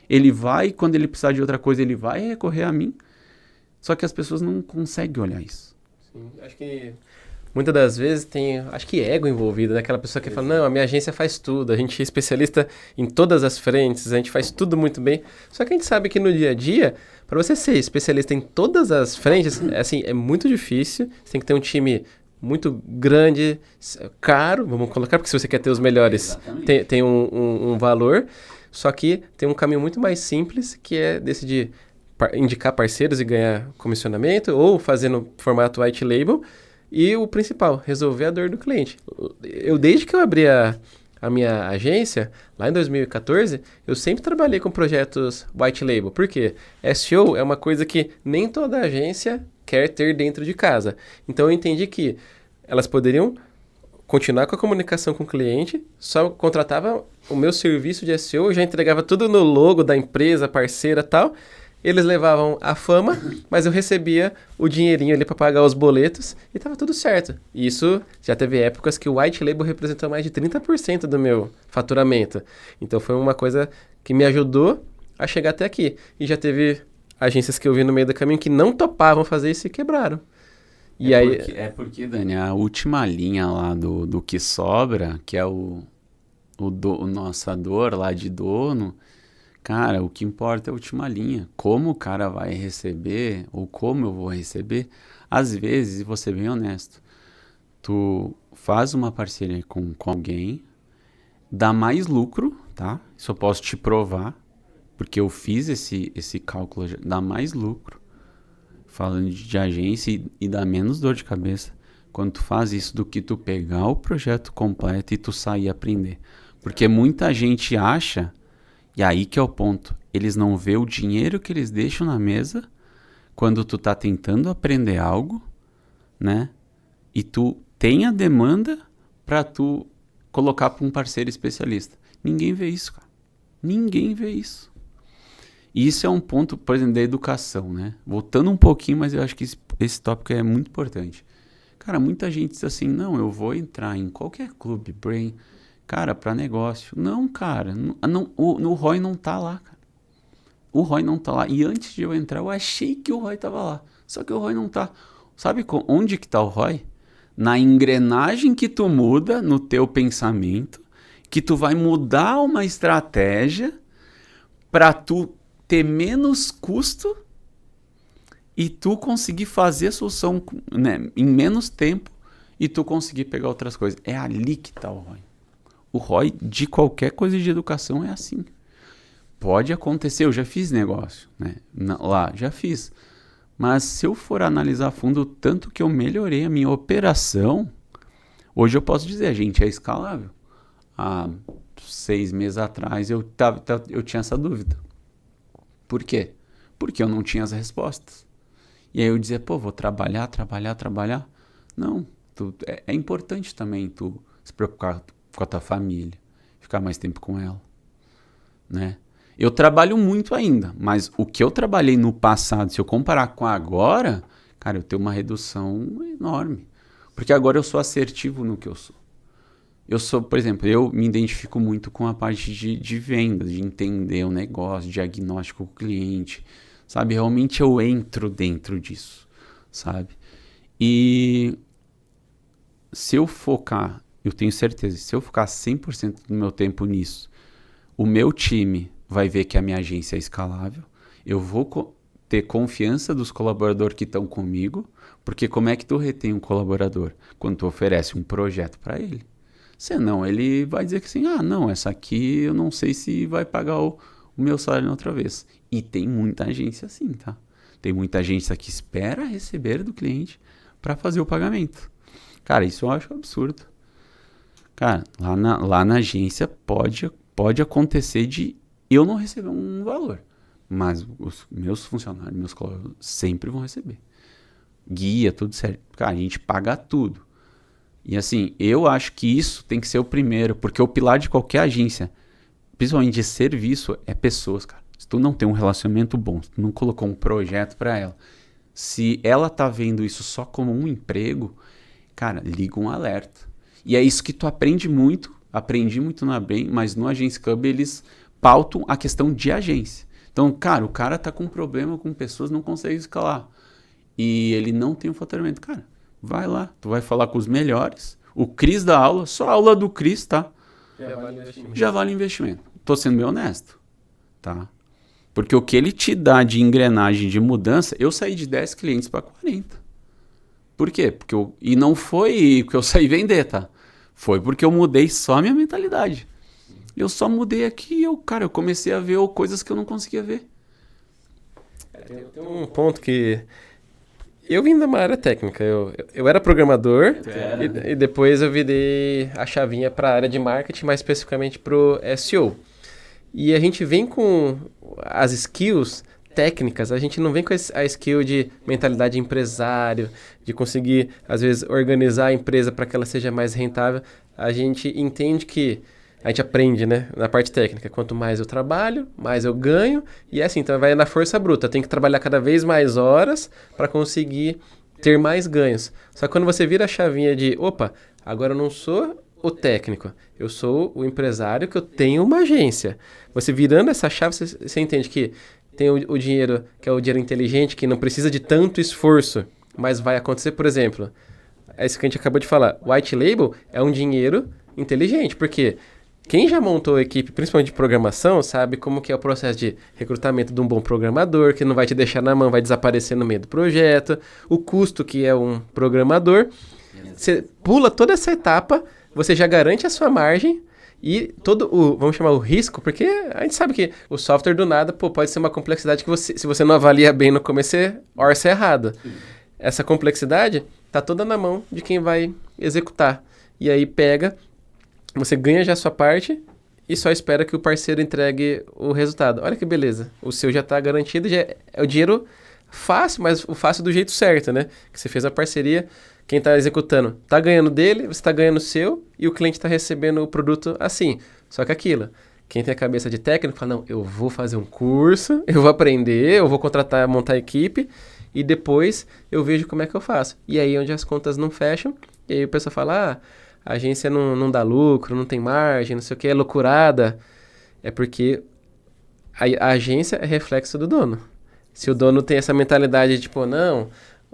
ele vai, quando ele precisar de outra coisa, ele vai recorrer a mim. Só que as pessoas não conseguem olhar isso. Sim, acho que muitas das vezes tem, acho que ego envolvido, né? Aquela pessoa que fala, não, a minha agência faz tudo, a gente é especialista em todas as frentes, a gente faz tudo muito bem. Só que a gente sabe que no dia a dia, para você ser especialista em todas as frentes, assim, é muito difícil. Você tem que ter um time muito grande, caro, vamos colocar, porque se você quer ter os melhores, tem um valor. Só que tem um caminho muito mais simples, que é decidir indicar parceiros e ganhar comissionamento, ou fazer no formato white label. E o principal, resolver a dor do cliente. Desde que eu abri a minha agência, lá em 2014, eu sempre trabalhei com projetos white label. Por quê? SEO é uma coisa que nem toda agência quer ter dentro de casa. Então eu entendi que elas poderiam continuar com a comunicação com o cliente, só contratava o meu serviço de SEO, eu já entregava tudo no logo da empresa, parceira e tal. Eles levavam a fama, mas eu recebia o dinheirinho ali para pagar os boletos e tava tudo certo. E isso já teve épocas que o white label representou mais de 30% do meu faturamento. Então foi uma coisa que me ajudou a chegar até aqui. E já teve agências que eu vi no meio do caminho que não topavam fazer isso e quebraram. E aí... porque, Dani, a última linha lá do que sobra, que é o nossa dor lá de dono, cara, o que importa é a última linha. Como o cara vai receber, ou como eu vou receber, às vezes, e vou ser bem honesto, tu faz uma parceria com alguém, dá mais lucro, tá? Isso eu posso te provar, porque eu fiz esse cálculo, dá mais lucro, falando de agência, e dá menos dor de cabeça quando tu faz isso do que tu pegar o projeto completo e tu sair aprender. Porque muita gente acha, e aí que é o ponto, eles não vê o dinheiro que eles deixam na mesa quando tu tá tentando aprender algo, né? E tu tem a demanda para tu colocar para um parceiro especialista. Ninguém vê isso, cara. Ninguém vê isso. E isso é um ponto, por exemplo, da educação, né? Voltando um pouquinho, mas eu acho que esse tópico é muito importante. Cara, muita gente diz assim, não, eu vou entrar em qualquer clube, Brain, cara, para negócio. Não, cara, o ROI não tá lá, cara. O ROI não tá lá. E antes de eu entrar, eu achei que o ROI tava lá. Só que o ROI não tá. Sabe onde que tá o ROI? Na engrenagem que tu muda no teu pensamento, que tu vai mudar uma estratégia para tu ter menos custo e tu conseguir fazer a solução, né, em menos tempo e tu conseguir pegar outras coisas. É ali que tá o ROI. O ROI de qualquer coisa de educação é assim. Pode acontecer, eu já fiz negócio, né? Lá, já fiz. Mas se eu for analisar a fundo o tanto que eu melhorei a minha operação, hoje eu posso dizer, a gente é escalável. Há 6 meses atrás eu tinha essa dúvida. Por quê? Porque eu não tinha as respostas. E aí eu dizia, pô, vou trabalhar. Não, é importante também tu se preocupar com a tua família, ficar mais tempo com ela, né? Eu trabalho muito ainda, mas o que eu trabalhei no passado, se eu comparar com agora, cara, eu tenho uma redução enorme. Porque agora eu sou assertivo no que eu sou. Eu sou, por exemplo, eu me identifico muito com a parte de vendas, de entender o negócio, diagnóstico com o cliente, sabe? Realmente eu entro dentro disso, sabe? E se eu focar, eu tenho certeza, se eu focar 100% do meu tempo nisso, o meu time vai ver que a minha agência é escalável, eu vou ter confiança dos colaboradores que estão comigo, porque como é que tu retém um colaborador? Quando tu oferece um projeto para ele. Senão ele vai dizer que assim, não, essa aqui eu não sei se vai pagar o meu salário outra vez. E tem muita agência assim, tá? Tem muita agência que espera receber do cliente para fazer o pagamento. Cara, isso eu acho absurdo. Cara, lá na agência pode acontecer de eu não receber um valor, mas os meus funcionários, meus colaboradores sempre vão receber. Guia, tudo certo. Cara, a gente paga tudo. E assim, eu acho que isso tem que ser o primeiro, porque o pilar de qualquer agência, principalmente de serviço, é pessoas, cara. Se tu não tem um relacionamento bom, se tu não colocou um projeto para ela, se ela tá vendo isso só como um emprego, cara, liga um alerta. E é isso que tu aprendi muito na Brain, mas no Agência Club eles pautam a questão de agência. Então, cara, o cara tá com um problema com pessoas, não consegue escalar. E ele não tem um faturamento. Cara, vai lá, tu vai falar com os melhores. O Cris da aula, só a aula do Cris, tá? Já vale investimento. Tô sendo bem honesto, tá? Porque o que ele te dá de engrenagem de mudança, eu saí de 10 clientes para 40. Por quê? E não foi porque eu saí vender, tá? Foi porque eu mudei só a minha mentalidade. Eu só mudei aqui e eu comecei a ver coisas que eu não conseguia ver. Tem um ponto que... Eu vim de uma área técnica, eu era programador e depois eu virei a chavinha para a área de marketing, mais especificamente para o SEO. E a gente vem com as skills técnicas, a gente não vem com a skill de mentalidade de empresário, de conseguir, às vezes, organizar a empresa para que ela seja mais rentável. A gente entende que, a gente aprende, né, na parte técnica, quanto mais eu trabalho, mais eu ganho, e é assim, então vai na força bruta, tem que trabalhar cada vez mais horas para conseguir ter mais ganhos. Só que quando você vira a chavinha de, opa, agora eu não sou o técnico, eu sou o empresário que eu tenho uma agência. Você virando essa chave, você entende que tem o dinheiro, que é o dinheiro inteligente, que não precisa de tanto esforço, mas vai acontecer, por exemplo, é isso que a gente acabou de falar, white label é um dinheiro inteligente, porque quem já montou equipe, principalmente de programação, sabe como que é o processo de recrutamento de um bom programador, que não vai te deixar na mão, vai desaparecer no meio do projeto, o custo que é um programador. Você pula toda essa etapa, você já garante a sua margem e todo vamos chamar o risco, porque a gente sabe que o software do nada, pode ser uma complexidade que se você não avalia bem no começo, você orça errado. Essa complexidade tá toda na mão de quem vai executar. E aí você ganha já a sua parte e só espera que o parceiro entregue o resultado. Olha que beleza. O seu já está garantido, já é o dinheiro fácil, mas o fácil do jeito certo, né? Que você fez a parceria, quem está executando está ganhando dele, você está ganhando o seu e o cliente está recebendo o produto assim. Só que aquilo, quem tem a cabeça de técnico fala, não, eu vou fazer um curso, eu vou aprender, eu vou contratar, montar a equipe e depois eu vejo como é que eu faço. E aí onde as contas não fecham, e aí o pessoal fala, a agência não dá lucro, não tem margem, não sei o que, é loucurada. É porque a agência é reflexo do dono. Se o dono tem essa mentalidade de tipo, não,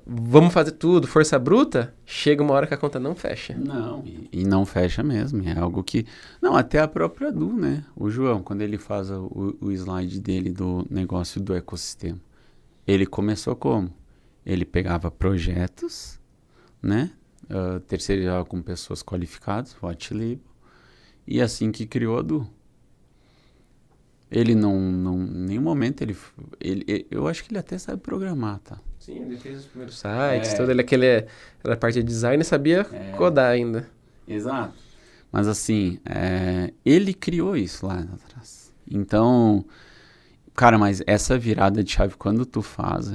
vamos fazer tudo, força bruta, chega uma hora que a conta não fecha. Não, e não fecha mesmo. É algo que... Não, até a própria Du, né? O João, quando ele faz o slide dele do negócio do ecossistema, ele começou como? Ele pegava projetos, né? Terceirizava com pessoas qualificadas, white label, e assim que criou a Du. Ele não em nenhum momento eu acho que ele até sabe programar, tá? Sim, ele fez os primeiros sites, todo ele era parte de design e sabia codar ainda. Exato. Mas assim, ele criou isso lá atrás. Então, cara, mas essa virada de chave quando tu faz,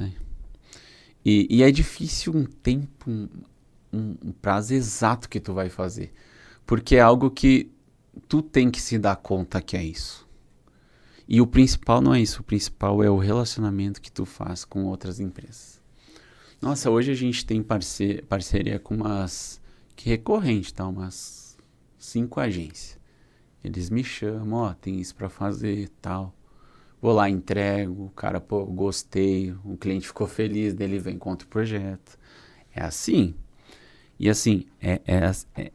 e é difícil um tempo, um prazo exato que tu vai fazer. Porque é algo que tu tem que se dar conta que é isso. E o principal não é isso. O principal é o relacionamento que tu faz com outras empresas. Nossa, hoje a gente tem parceria com umas... que recorrente, tá? Umas 5 agências. Eles me chamam, tem isso pra fazer, tal. Vou lá, entrego, o cara, gostei, o cliente ficou feliz, daí ele vem contra o projeto. É assim. E assim, é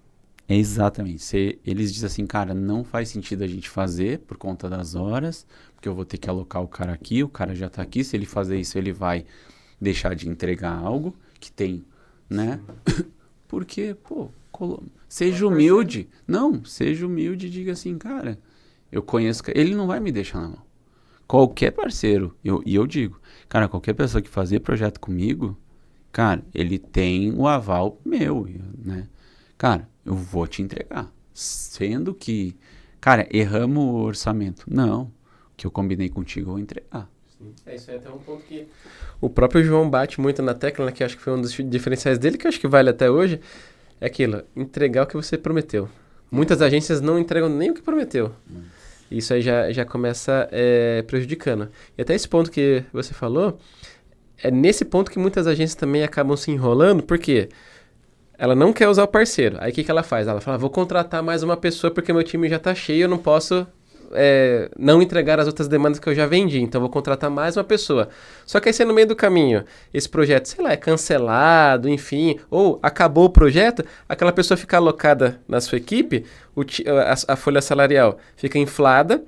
exatamente. Eles dizem assim, cara, não faz sentido a gente fazer por conta das horas, porque eu vou ter que alocar o cara aqui, o cara já tá aqui, se ele fazer isso, ele vai deixar de entregar algo que tem, né? Porque, seja humilde. Não, seja humilde e diga assim, cara, eu conheço, ele não vai me deixar na mão. Qualquer parceiro, eu digo, cara, qualquer pessoa que fazer projeto comigo, cara, ele tem o aval meu, né? Cara, eu vou te entregar. Sendo que, cara, erramos o orçamento. Não, o que eu combinei contigo eu vou entregar. Isso é até um ponto que o próprio João bate muito na tecla, né, que eu acho que foi um dos diferenciais dele, que eu acho que vale até hoje, é aquilo, entregar o que você prometeu. Muitas agências não entregam nem o que prometeu. Isso aí já começa prejudicando. E até esse ponto que você falou, é nesse ponto que muitas agências também acabam se enrolando, porque ela não quer usar o parceiro. Aí o que ela faz? Ela fala, vou contratar mais uma pessoa porque meu time já está cheio, eu não posso não entregar as outras demandas que eu já vendi, então vou contratar mais uma pessoa. Só que aí se no meio do caminho esse projeto, sei lá, é cancelado, enfim, ou acabou o projeto, aquela pessoa fica alocada na sua equipe, a folha salarial fica inflada,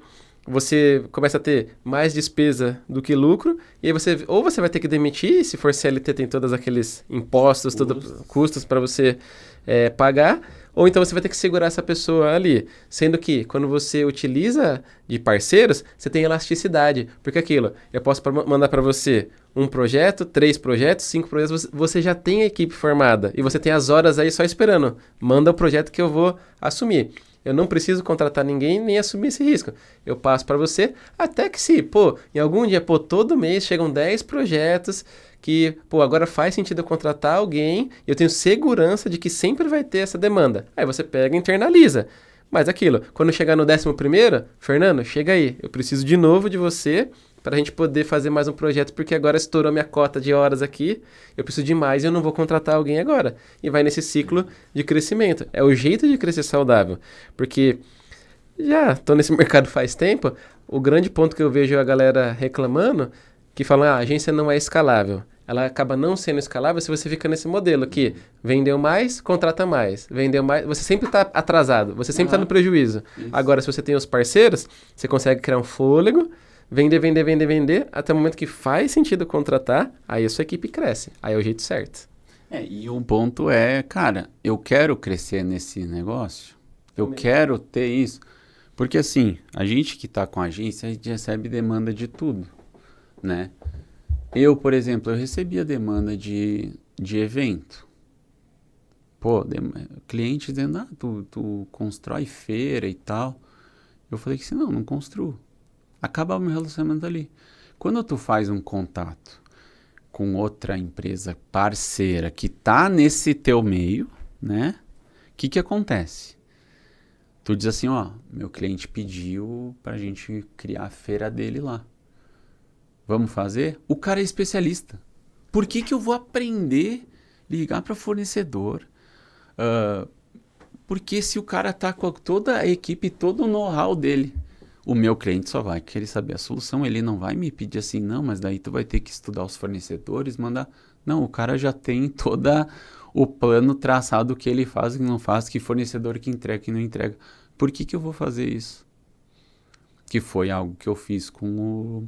você começa a ter mais despesa do que lucro, e aí ou você vai ter que demitir, se for CLT tem todos aqueles impostos, custos para você pagar, ou então você vai ter que segurar essa pessoa ali. Sendo que, quando você utiliza de parceiros, você tem elasticidade. Porque aquilo, eu posso mandar para você um projeto, 3 projetos, 5 projetos, você já tem a equipe formada. E você tem as horas aí só esperando. Manda o projeto que eu vou assumir. Eu não preciso contratar ninguém nem assumir esse risco. Eu passo para você, até que se, em algum dia, todo mês chegam 10 projetos que, agora faz sentido eu contratar alguém, e eu tenho segurança de que sempre vai ter essa demanda. Aí você pega e internaliza. Mas aquilo, quando chegar no 11º, Fernando, chega aí, eu preciso de novo de você para a gente poder fazer mais um projeto, porque agora estourou minha cota de horas aqui, eu preciso de mais e eu não vou contratar alguém agora. E vai nesse ciclo de crescimento. É o jeito de crescer saudável, porque já estou nesse mercado faz tempo, o grande ponto que eu vejo a galera reclamando, que falam, a agência não é escalável. Ela acaba não sendo escalável se você fica nesse modelo que vendeu mais, contrata mais. Vendeu mais, você sempre está atrasado, você sempre está no prejuízo. Isso. Agora, se você tem os parceiros, você consegue criar um fôlego, vender, até o momento que faz sentido contratar, aí a sua equipe cresce. Aí é o jeito certo. E um ponto é, cara, eu quero crescer nesse negócio, eu quero ter isso. Porque assim, a gente que está com a agência, a gente recebe demanda de tudo, né? Eu, por exemplo, eu recebia demanda de evento. Cliente dizendo, tu constrói feira e tal. Eu falei que não construo. Acaba o meu relacionamento ali. Quando tu faz um contato com outra empresa parceira que tá nesse teu meio, né? O que acontece? Tu diz assim, meu cliente pediu pra gente criar a feira dele lá. Vamos fazer? O cara é especialista. Por que eu vou aprender ligar para fornecedor? Porque se o cara tá com toda a equipe, todo o know-how dele, o meu cliente só vai querer saber a solução. Ele não vai me pedir assim, não, mas daí tu vai ter que estudar os fornecedores, mandar... Não, o cara já tem todo o plano traçado, o que ele faz e não faz, que fornecedor que entrega e não entrega. Por que eu vou fazer isso? Que foi algo que eu fiz com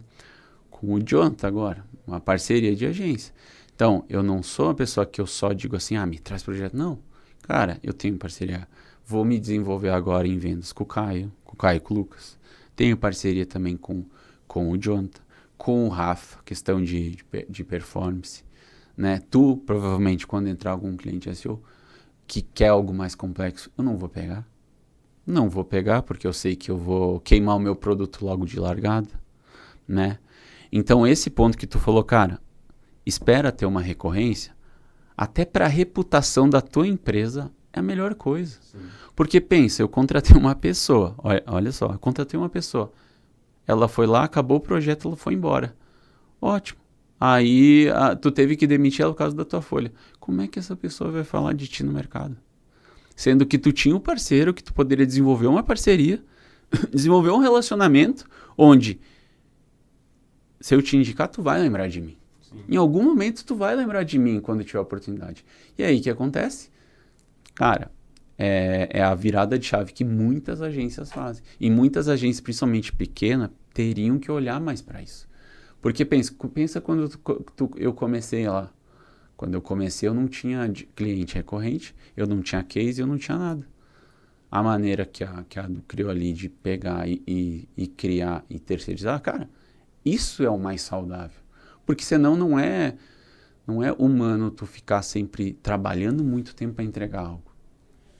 o Jonathan agora, uma parceria de agência. Então, eu não sou uma pessoa que eu só digo assim, me traz projeto. Não. Cara, eu tenho parceria. Vou me desenvolver agora em vendas com o Caio e com o Lucas. Tenho parceria também com o Jonathan, com o Rafa, questão de performance. Né? Tu, provavelmente, quando entrar algum cliente SEO que quer algo mais complexo, eu não vou pegar. Não vou pegar, porque eu sei que eu vou queimar o meu produto logo de largada, né? Então, esse ponto que tu falou, cara, espera ter uma recorrência, até para a reputação da tua empresa é a melhor coisa. Sim. Porque pensa, eu contratei uma pessoa, olha só, eu contratei uma pessoa, ela foi lá, acabou o projeto, ela foi embora. Ótimo. Aí, tu teve que demitir ela por causa da tua folha. Como é que essa pessoa vai falar de ti no mercado? Sendo que tu tinha um parceiro, que tu poderia desenvolver uma parceria, desenvolver um relacionamento, onde... Se eu te indicar, tu vai lembrar de mim. Sim. Em algum momento, tu vai lembrar de mim quando tiver oportunidade. E aí, o que acontece? Cara, é a virada de chave que muitas agências fazem. E muitas agências, principalmente pequenas, teriam que olhar mais para isso. Porque pensa quando eu comecei lá. Quando eu comecei, eu não tinha cliente recorrente, eu não tinha case, eu não tinha nada. A maneira que a Du criou ali de pegar e criar e terceirizar, cara... Isso é o mais saudável. Porque senão não é humano tu ficar sempre trabalhando muito tempo para entregar algo.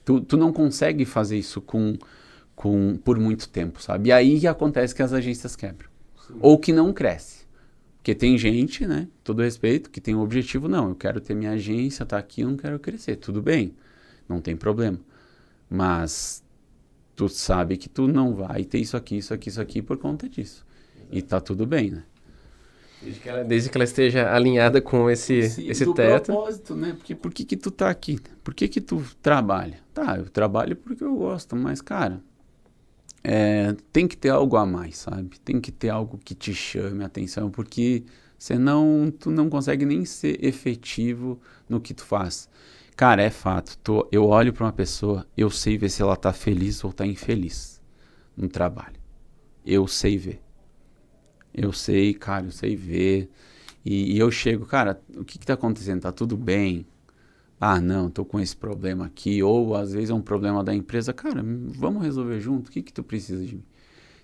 Tu não consegue fazer isso por muito tempo, sabe? E aí acontece que as agências quebram. Sim. Ou que não cresce. Porque tem gente, né, todo respeito, que tem um objetivo, não, eu quero ter minha agência, tá aqui, eu não quero crescer. Tudo bem, não tem problema. Mas tu sabe que tu não vai ter isso aqui por conta disso. E tá tudo bem, né? Desde que ela esteja alinhada com esse teto. Propósito, né? Porque por que tu tá aqui? Por que tu trabalha? Tá, eu trabalho porque eu gosto, mas, cara, tem que ter algo a mais, sabe? Tem que ter algo que te chame a atenção, porque senão tu não consegue nem ser efetivo no que tu faz. Cara, é fato. Eu olho pra uma pessoa, eu sei ver se ela tá feliz ou tá infeliz no trabalho. Eu sei ver. Eu sei, cara, eu sei ver. E eu chego, cara, o que tá acontecendo? Tá tudo bem? Ah, não, tô com esse problema aqui. Ou às vezes é um problema da empresa. Cara, vamos resolver junto. O que tu precisa de mim?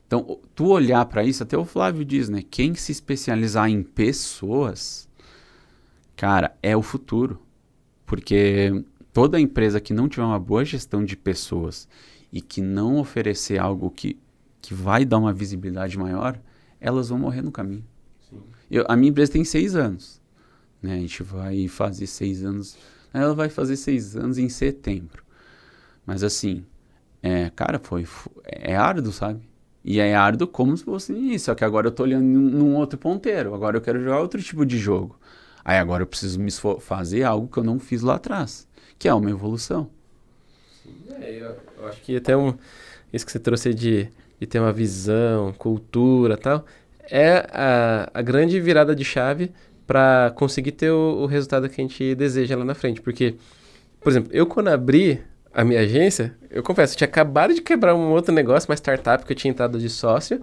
Então, tu olhar pra isso, até o Flávio diz, né? Quem se especializar em pessoas, cara, é o futuro. Porque toda empresa que não tiver uma boa gestão de pessoas e que não oferecer algo que vai dar uma visibilidade maior, elas vão morrer no caminho. Sim. A minha empresa tem 6 anos. Né? A gente vai fazer 6 anos. Ela vai fazer 6 anos em setembro. Mas assim, cara, é árduo, sabe? E é árduo como se fosse isso. Só que agora eu tô olhando num outro ponteiro. Agora eu quero jogar outro tipo de jogo. Aí agora eu preciso fazer algo que eu não fiz lá atrás. Que é uma evolução. Eu acho que até isso que você trouxe de ter uma visão, cultura e tal, é a grande virada de chave para conseguir ter o resultado que a gente deseja lá na frente. Porque, por exemplo, eu quando abri a minha agência, eu confesso, eu tinha acabado de quebrar um outro negócio, uma startup que eu tinha entrado de sócio,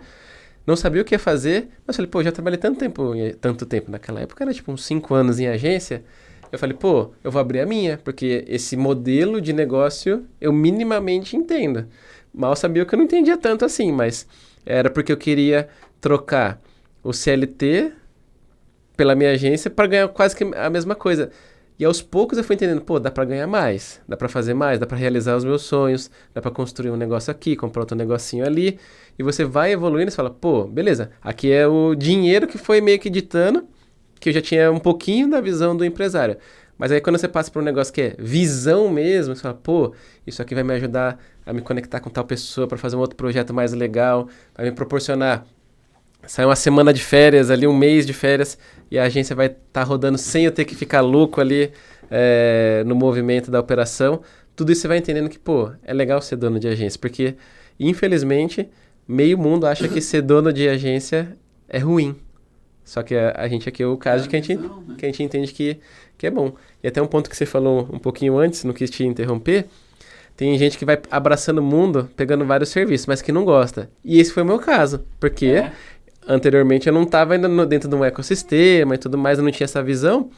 não sabia o que ia fazer, mas falei, pô, já trabalhei tanto tempo naquela época, era tipo uns 5 anos em agência. Eu falei, pô, eu vou abrir a minha, porque esse modelo de negócio eu minimamente entendo. Mal sabia que eu não entendia tanto assim, mas era porque eu queria trocar o CLT pela minha agência para ganhar quase que a mesma coisa. E aos poucos eu fui entendendo, pô, dá para ganhar mais, dá para fazer mais, dá para realizar os meus sonhos, dá para construir um negócio aqui, comprar outro negocinho ali, e você vai evoluindo e você fala, pô, beleza, aqui é o dinheiro que foi meio que ditando, que eu já tinha um pouquinho da visão do empresário. Mas aí quando você passa para um negócio que é visão mesmo, você fala, pô, isso aqui vai me ajudar a me conectar com tal pessoa para fazer um outro projeto mais legal, vai me proporcionar sai uma semana de férias ali, um mês de férias, e a agência vai estar rodando sem eu ter que ficar louco ali no movimento da operação. Tudo isso você vai entendendo que, pô, é legal ser dono de agência, porque, infelizmente, meio mundo acha que ser dono de agência é ruim. Só que a gente aqui é o caso de que a gente entende que é bom. E até um ponto que você falou um pouquinho antes, não quis te interromper, tem gente que vai abraçando o mundo, pegando vários serviços, mas que não gosta. E esse foi o meu caso, porque anteriormente eu não estava ainda dentro de um ecossistema e tudo mais, eu não tinha essa visão.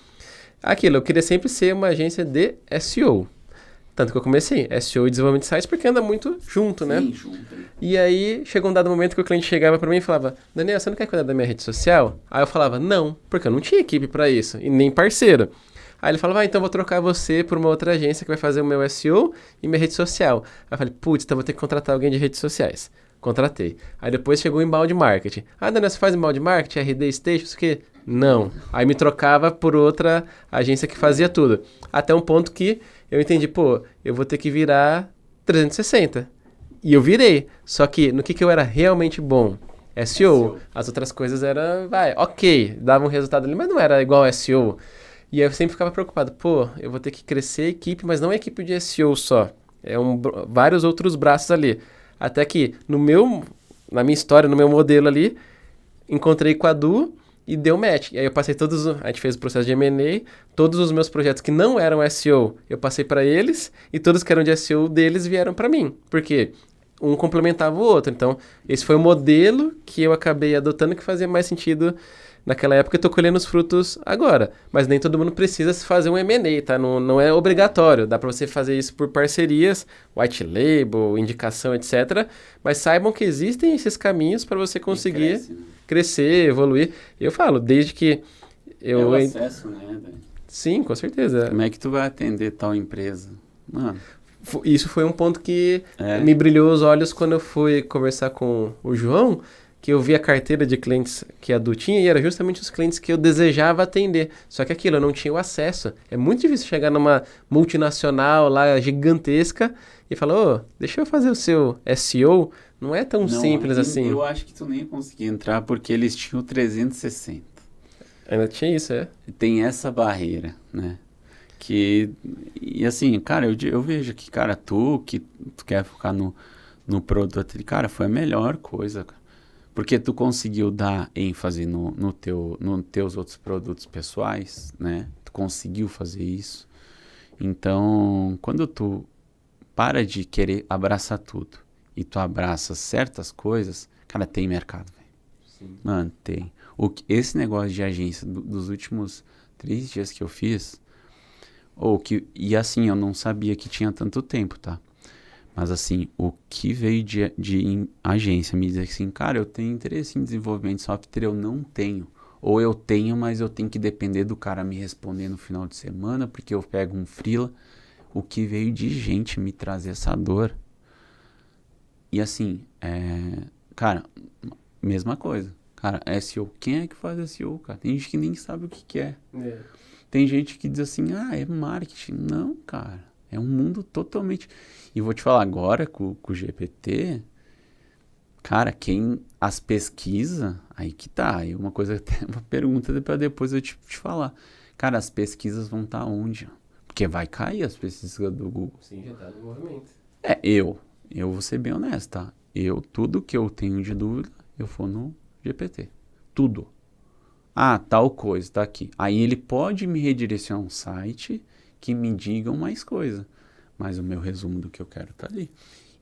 Aquilo, eu queria sempre ser uma agência de SEO. Tanto que eu comecei, SEO e desenvolvimento de sites, porque anda muito junto, né? Sim, junto. E aí, chegou um dado momento que o cliente chegava para mim e falava, Daniel, você não quer cuidar da minha rede social? Aí eu falava, não, porque eu não tinha equipe para isso, e nem parceiro. Aí ele falava, então eu vou trocar você por uma outra agência que vai fazer o meu SEO e minha rede social. Aí eu falei, putz, então vou ter que contratar alguém de redes sociais. Contratei. Aí depois chegou o inbound marketing. Ah, Daniel, você faz inbound marketing, RD Station, isso aqui? Não. Aí me trocava por outra agência que fazia tudo. Até um ponto que eu entendi, pô, eu vou ter que virar 360. E eu virei. Só que no que eu era realmente bom? SEO. As outras coisas eram, ok, dava um resultado ali, mas não era igual SEO. E aí eu sempre ficava preocupado, pô, eu vou ter que crescer a equipe, mas não é equipe de SEO só. É vários outros braços ali. Até que na minha história, no meu modelo ali, encontrei com a Du e deu match. E aí eu passei a gente fez o processo de M&A, todos os meus projetos que não eram SEO, eu passei para eles, e todos que eram de SEO deles vieram para mim. Por quê? Um complementava o outro. Então, esse foi o modelo que eu acabei adotando que fazia mais sentido naquela época. Eu tô colhendo os frutos agora. Mas nem todo mundo precisa fazer um M&A, tá? Não é obrigatório. Dá para você fazer isso por parcerias, white label, indicação, etc. Mas saibam que existem esses caminhos para você conseguir crescer, evoluir. Eu falo, desde que É o acesso, né, velho? Sim, com certeza. Como é que tu vai atender tal empresa? Mano... Isso foi um ponto que me brilhou os olhos quando eu fui conversar com o João, que eu vi a carteira de clientes que a Du tinha e era justamente os clientes que eu desejava atender. Só que aquilo, eu não tinha o acesso. É muito difícil chegar numa multinacional lá gigantesca e falar, ô, deixa eu fazer o seu SEO. Não é tão simples assim. Eu acho que tu nem ia conseguir entrar porque eles tinham o 360. Ainda tinha isso, Tem essa barreira, né? E assim, cara, eu vejo que, cara, tu quer focar no produto. Cara, foi a melhor coisa, cara. Porque tu conseguiu dar ênfase nos teus outros produtos pessoais, né? Tu conseguiu fazer isso. Então, quando tu para de querer abraçar tudo e tu abraça certas coisas, cara, tem mercado, velho. Mano, tem. Esse negócio de agência dos últimos 3 dias que eu fiz, e assim, eu não sabia que tinha tanto tempo, tá? Mas assim, o que veio de agência me dizer assim, cara, eu tenho interesse em desenvolvimento de software, eu não tenho. Ou eu tenho, mas eu tenho que depender do cara me responder no final de semana, porque eu pego um freela. O que veio de gente me trazer essa dor. E assim, cara, mesma coisa. Cara, SEO, quem é que faz SEO, cara? Tem gente que nem sabe o que é. Tem gente que diz assim, é marketing. Não, cara, é um mundo totalmente... E vou te falar agora com o GPT, cara, as pesquisas, aí que tá, aí uma pergunta para depois eu te falar. Cara, as pesquisas vão estar onde? Porque vai cair as pesquisas do Google. Sim, já tá no movimento. Eu vou ser bem honesto, tá? Tudo que eu tenho de dúvida, eu vou no GPT. Tudo. Tal coisa, tá aqui. Aí ele pode me redirecionar um site que me digam mais coisa. Mas o meu resumo do que eu quero tá ali.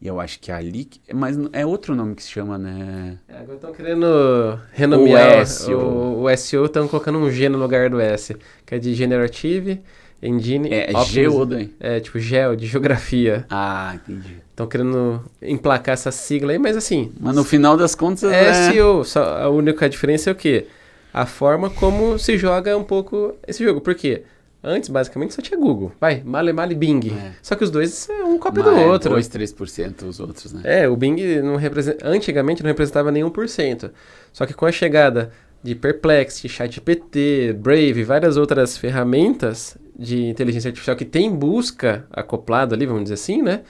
E eu acho que é ali... Mas é outro nome que se chama, né? Agora estão querendo renomear o SEO. O SEO, estão colocando um G no lugar do S, que é de Generative Engine Geo daí. tipo Geo, de geografia. Entendi. Estão querendo emplacar essa sigla aí, mas assim... Mas no final das contas... SEO, só a única diferença é o quê? A forma como se joga um pouco esse jogo. Por quê? Antes, basicamente, só tinha Google. Male, Bing. Só que os dois é um cópia do outro. 2, 3% os outros, né? O Bing antigamente não representava nem 1%. Só que com a chegada de Perplexity, ChatGPT, Brave, várias outras ferramentas de inteligência artificial que tem busca acoplado ali, vamos dizer assim, né?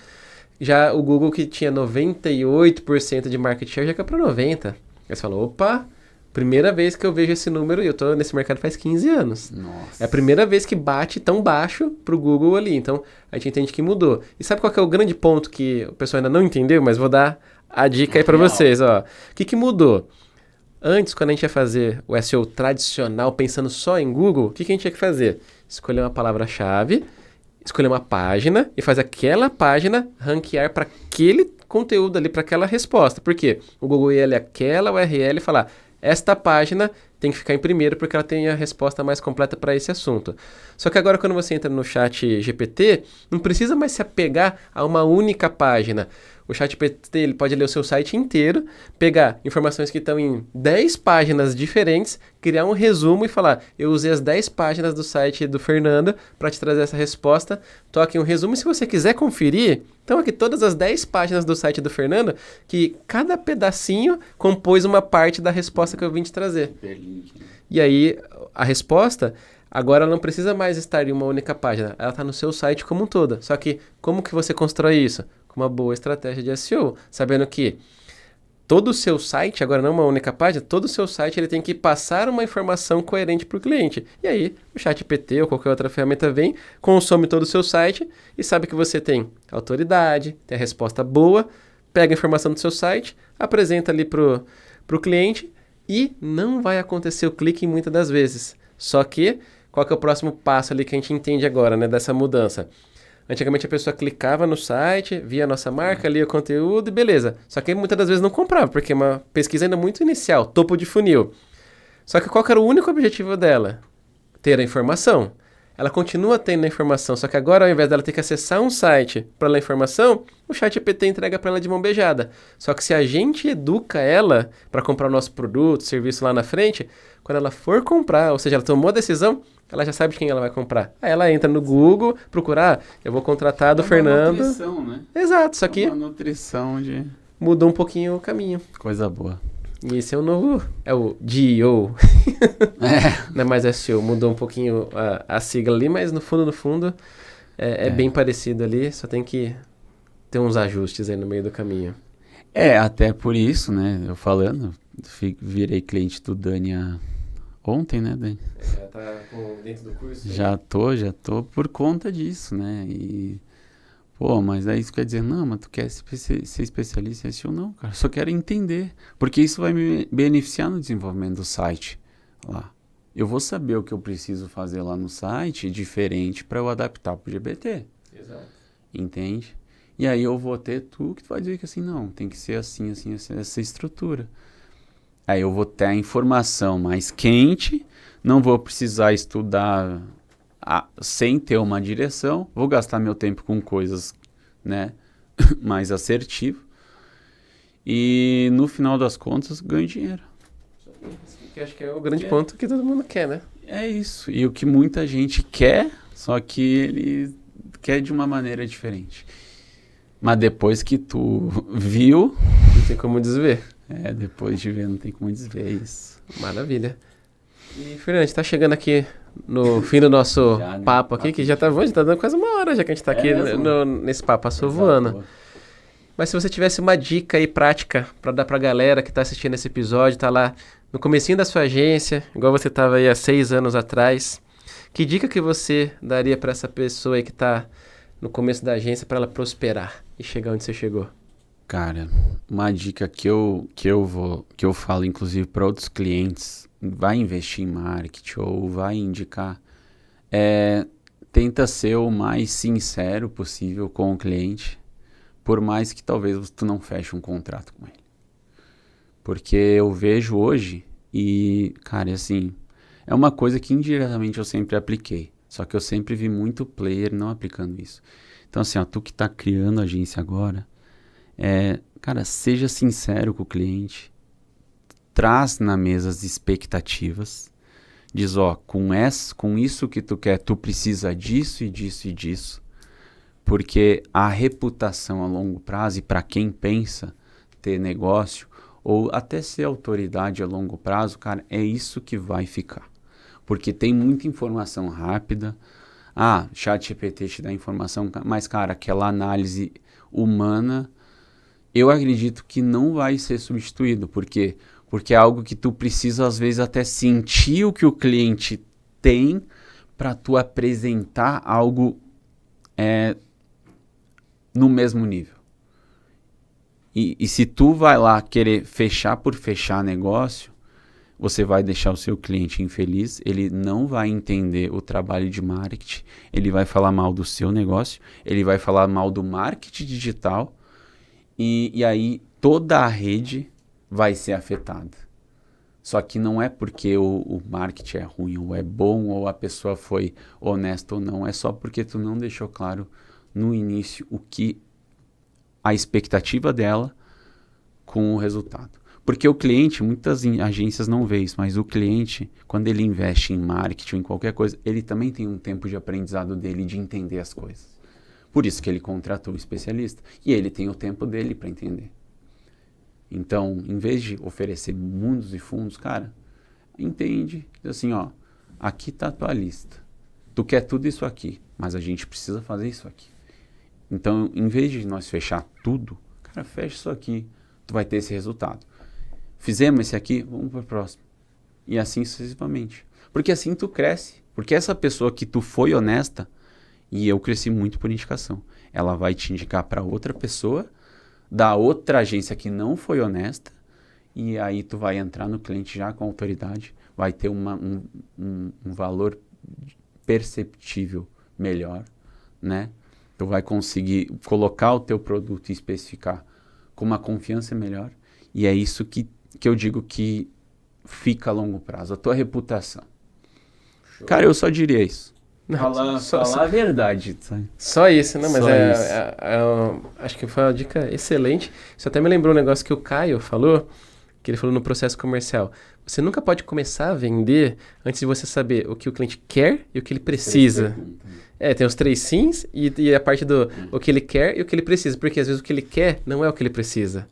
Já o Google, que tinha 98% de market share, já caiu para 90%. Aí você falou, opa... Primeira vez que eu vejo esse número, e eu tô nesse mercado faz 15 anos. Nossa. É a primeira vez que bate tão baixo pro Google ali. Então, a gente entende que mudou. E sabe qual que é o grande ponto que o pessoal ainda não entendeu? Mas vou dar a dica aí pra vocês, ó. O que mudou? Antes, quando a gente ia fazer o SEO tradicional, pensando só em Google, o que a gente tinha que fazer? Escolher uma palavra-chave, escolher uma página e fazer aquela página ranquear para aquele conteúdo ali, para aquela resposta. Por quê? O Google ia ler aquela URL e falar... Esta página tem que ficar em primeiro porque ela tem a resposta mais completa para esse assunto. Só que agora quando você entra no chat GPT, não precisa mais se apegar a uma única página. O chat GPT ele pode ler o seu site inteiro, pegar informações que estão em 10 páginas diferentes, criar um resumo e falar, eu usei as 10 páginas do site do Fernando para te trazer essa resposta. Toque um resumo e se você quiser conferir, então aqui todas as 10 páginas do site do Fernando, que cada pedacinho compôs uma parte da resposta que eu vim te trazer. E aí a resposta... Agora ela não precisa mais estar em uma única página, ela está no seu site como um todo. Só que como que você constrói isso? Com uma boa estratégia de SEO, sabendo que todo o seu site, agora não uma única página, todo o seu site ele tem que passar uma informação coerente para o cliente. E aí o ChatGPT ou qualquer outra ferramenta vem, consome todo o seu site e sabe que você tem autoridade, tem a resposta boa, pega a informação do seu site, apresenta ali para o cliente e não vai acontecer o clique muitas das vezes. Só que qual que é o próximo passo ali que a gente entende agora, né, dessa mudança? Antigamente a pessoa clicava no site, via a nossa marca, lia o conteúdo e beleza. Só que muitas das vezes não comprava, porque é uma pesquisa ainda muito inicial, topo de funil. Só que qual que era o único objetivo dela? Ter a informação. Ela continua tendo a informação, só que agora ao invés dela ter que acessar um site para ler a informação, o ChatGPT entrega para ela de mão beijada. Só que se a gente educa ela para comprar o nosso produto, serviço lá na frente, quando ela for comprar, ou seja, ela tomou a decisão, ela já sabe de quem ela vai comprar. Aí ela entra no Google, procurar, eu vou contratar do Fernando. É uma nutrição, né? Exato, só que uma nutrição de... mudou um pouquinho o caminho. Coisa boa. E esse é o novo, é o GEO. Não é mais SEO, mudou um pouquinho a sigla ali, mas no fundo, é bem parecido ali, só tem que ter uns ajustes aí no meio do caminho. Até por isso, né, eu falando, virei cliente do Dani ontem, né, Dani? Já tá dentro do curso? Já tô por conta disso, né, e... Pô, mas aí isso quer dizer, não, mas tu quer ser especialista em SEO? Não, cara, eu só quero entender. Porque isso vai me beneficiar no desenvolvimento do site lá. Eu vou saber o que eu preciso fazer lá no site diferente para eu adaptar pro GBT. Exato. Entende? E aí eu vou ter tu que tu vai dizer que assim, não, tem que ser assim, assim, assim, essa estrutura. Aí eu vou ter a informação mais quente, não vou precisar estudar sem ter uma direção, vou gastar meu tempo com coisas, né, mais assertivo. E no final das contas, ganho dinheiro. Que acho que é o grande ponto que todo mundo quer, né? É isso. E o que muita gente quer, só que ele quer de uma maneira diferente. Mas depois que tu viu... Não tem como desver. Depois de ver, não tem como desver isso. Maravilha. E, Fernando, a gente tá chegando aqui no fim do nosso papo aqui, que já tá dando quase uma hora já que a gente tá aqui nesse papo, passou voando. Mas se você tivesse uma dica aí prática pra dar pra galera que tá assistindo esse episódio, tá lá no comecinho da sua agência, igual você tava aí há 6 anos atrás, que dica que você daria pra essa pessoa aí que tá no começo da agência pra ela prosperar e chegar onde você chegou? Cara, uma dica que eu falo inclusive para outros clientes, vai investir em marketing ou vai indicar, tenta ser o mais sincero possível com o cliente, por mais que talvez tu não feche um contrato com ele. Porque eu vejo hoje e, cara, assim, é uma coisa que indiretamente eu sempre apliquei, só que eu sempre vi muito player não aplicando isso. Então assim, ó, tu que tá criando a agência agora, cara, seja sincero com o cliente, traz na mesa as expectativas, diz, ó, com isso que tu quer, tu precisa disso e disso e disso, porque a reputação a longo prazo e para quem pensa ter negócio ou até ser autoridade a longo prazo, cara, é isso que vai ficar, porque tem muita informação rápida. ChatGPT te dá informação, mas cara, aquela análise humana eu acredito que não vai ser substituído. Por quê? Porque é algo que tu precisa, às vezes, até sentir o que o cliente tem para tu apresentar algo no mesmo nível. E se tu vai lá querer fechar por fechar negócio, você vai deixar o seu cliente infeliz, ele não vai entender o trabalho de marketing, ele vai falar mal do seu negócio, ele vai falar mal do marketing digital, e aí toda a rede vai ser afetada. Só que não é porque o marketing é ruim ou é bom ou a pessoa foi honesta ou não. É só porque tu não deixou claro no início o que a expectativa dela com o resultado. Porque o cliente, muitas agências não vê isso, mas o cliente, quando ele investe em marketing ou em qualquer coisa, ele também tem um tempo de aprendizado dele de entender as coisas. Por isso que ele contratou o especialista. E ele tem o tempo dele para entender. Então, em vez de oferecer mundos e fundos, cara, entende, assim, ó, aqui tá a tua lista. Tu quer tudo isso aqui, mas a gente precisa fazer isso aqui. Então, em vez de nós fechar tudo, cara, fecha isso aqui, tu vai ter esse resultado. Fizemos esse aqui, vamos para o próximo. E assim sucessivamente. Porque assim tu cresce. Porque essa pessoa que tu foi honesta, e eu cresci muito por indicação, ela vai te indicar para outra pessoa, da outra agência que não foi honesta, e aí tu vai entrar no cliente já com autoridade, vai ter um valor perceptível melhor, né? Tu vai conseguir colocar o teu produto e especificar com uma confiança melhor, e é isso que eu digo que fica a longo prazo, a tua reputação. Show. Cara, eu só diria isso. Falar a verdade. Sabe? Só isso, né? Mas acho que foi uma dica excelente. Isso até me lembrou um negócio que o Caio falou, que ele falou no processo comercial. Você nunca pode começar a vender antes de você saber o que o cliente quer e o que ele precisa. Tem os 3 sims e a parte do o que ele quer e o que ele precisa. Porque às vezes o que ele quer não é o que ele precisa.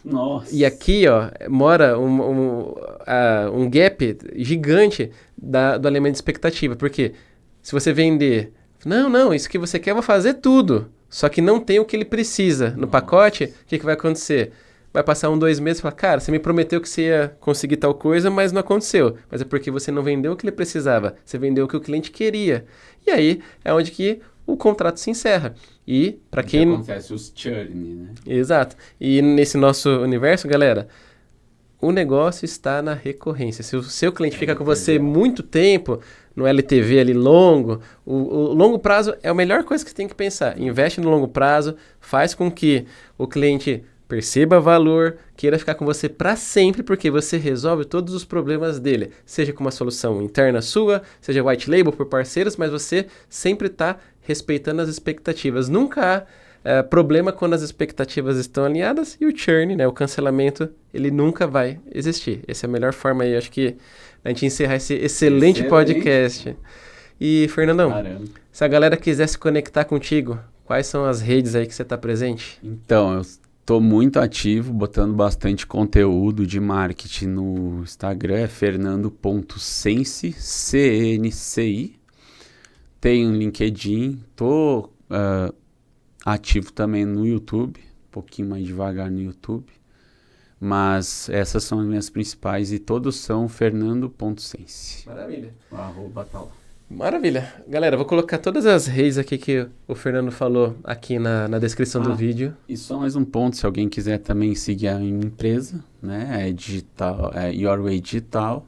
Nossa. E aqui, ó, mora um gap gigante do elemento de expectativa. Porque se você vender, não, isso que você quer eu vou fazer tudo. Só que não tem o que ele precisa no pacote, o que vai acontecer? Vai passar 1-2 meses e falar, cara, você me prometeu que você ia conseguir tal coisa, mas não aconteceu. Mas é porque você não vendeu o que ele precisava, você vendeu o que o cliente queria. E aí é onde que o contrato se encerra. E para quem... acontece os churn, né? Exato. E nesse nosso universo, galera, o negócio está na recorrência. Se o seu cliente fica com você muito tempo, no LTV ali longo, o longo prazo é a melhor coisa que você tem que pensar. Investe no longo prazo, faz com que o cliente perceba valor, queira ficar com você para sempre, porque você resolve todos os problemas dele. Seja com uma solução interna sua, seja white label por parceiros, mas você sempre está respeitando as expectativas. Nunca há problema quando as expectativas estão alinhadas e o churn, né, o cancelamento, ele nunca vai existir. Essa é a melhor forma aí, acho que, a gente encerrar esse excelente podcast. E, Fernandão, Caramba. se a galera quiser se conectar contigo, quais são as redes aí que você está presente? Então, eu estou muito ativo, botando bastante conteúdo de marketing no Instagram, é fernando.cenci, CNCI. Tenho LinkedIn, estou ativo também no YouTube, um pouquinho mais devagar no YouTube. Mas essas são as minhas principais e todos são fernando.cenci. Maravilha. O arroba tá lá. Maravilha. Galera, vou colocar todas as redes aqui que o Fernando falou aqui na descrição do vídeo. E só mais um ponto, se alguém quiser também seguir a minha empresa, né? É digital, é Your Way Digital.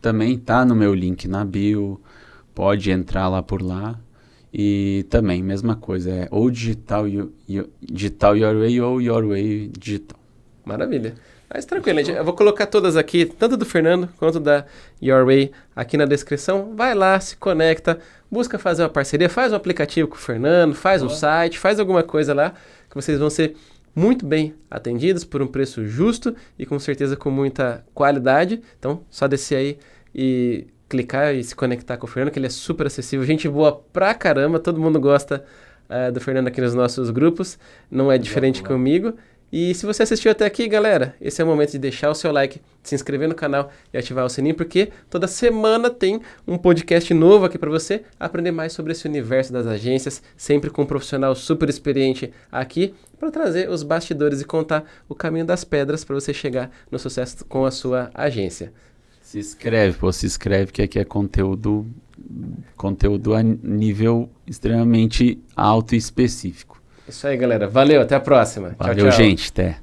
Também tá no meu link na bio, pode entrar lá por lá. E também, mesma coisa, é ou digital Your Way ou Your Way Digital. Maravilha. Mas tranquilo, gente, eu vou colocar todas aqui, tanto do Fernando quanto da Your Way, aqui na descrição. Vai lá, se conecta, busca fazer uma parceria, faz um aplicativo com o Fernando, faz um site, faz alguma coisa lá, que vocês vão ser muito bem atendidos por um preço justo e com certeza com muita qualidade. Então, só descer aí e clicar e se conectar com o Fernando, que ele é super acessível, gente boa pra caramba, todo mundo gosta do Fernando aqui nos nossos grupos, não é diferente comigo. E se você assistiu até aqui, galera, esse é o momento de deixar o seu like, se inscrever no canal e ativar o sininho, porque toda semana tem um podcast novo aqui para você aprender mais sobre esse universo das agências, sempre com um profissional super experiente aqui, para trazer os bastidores e contar o caminho das pedras para você chegar no sucesso com a sua agência. Se inscreve que aqui é conteúdo a nível extremamente alto e específico. Isso aí, galera. Valeu, até a próxima. Valeu, tchau, tchau. gente. Até.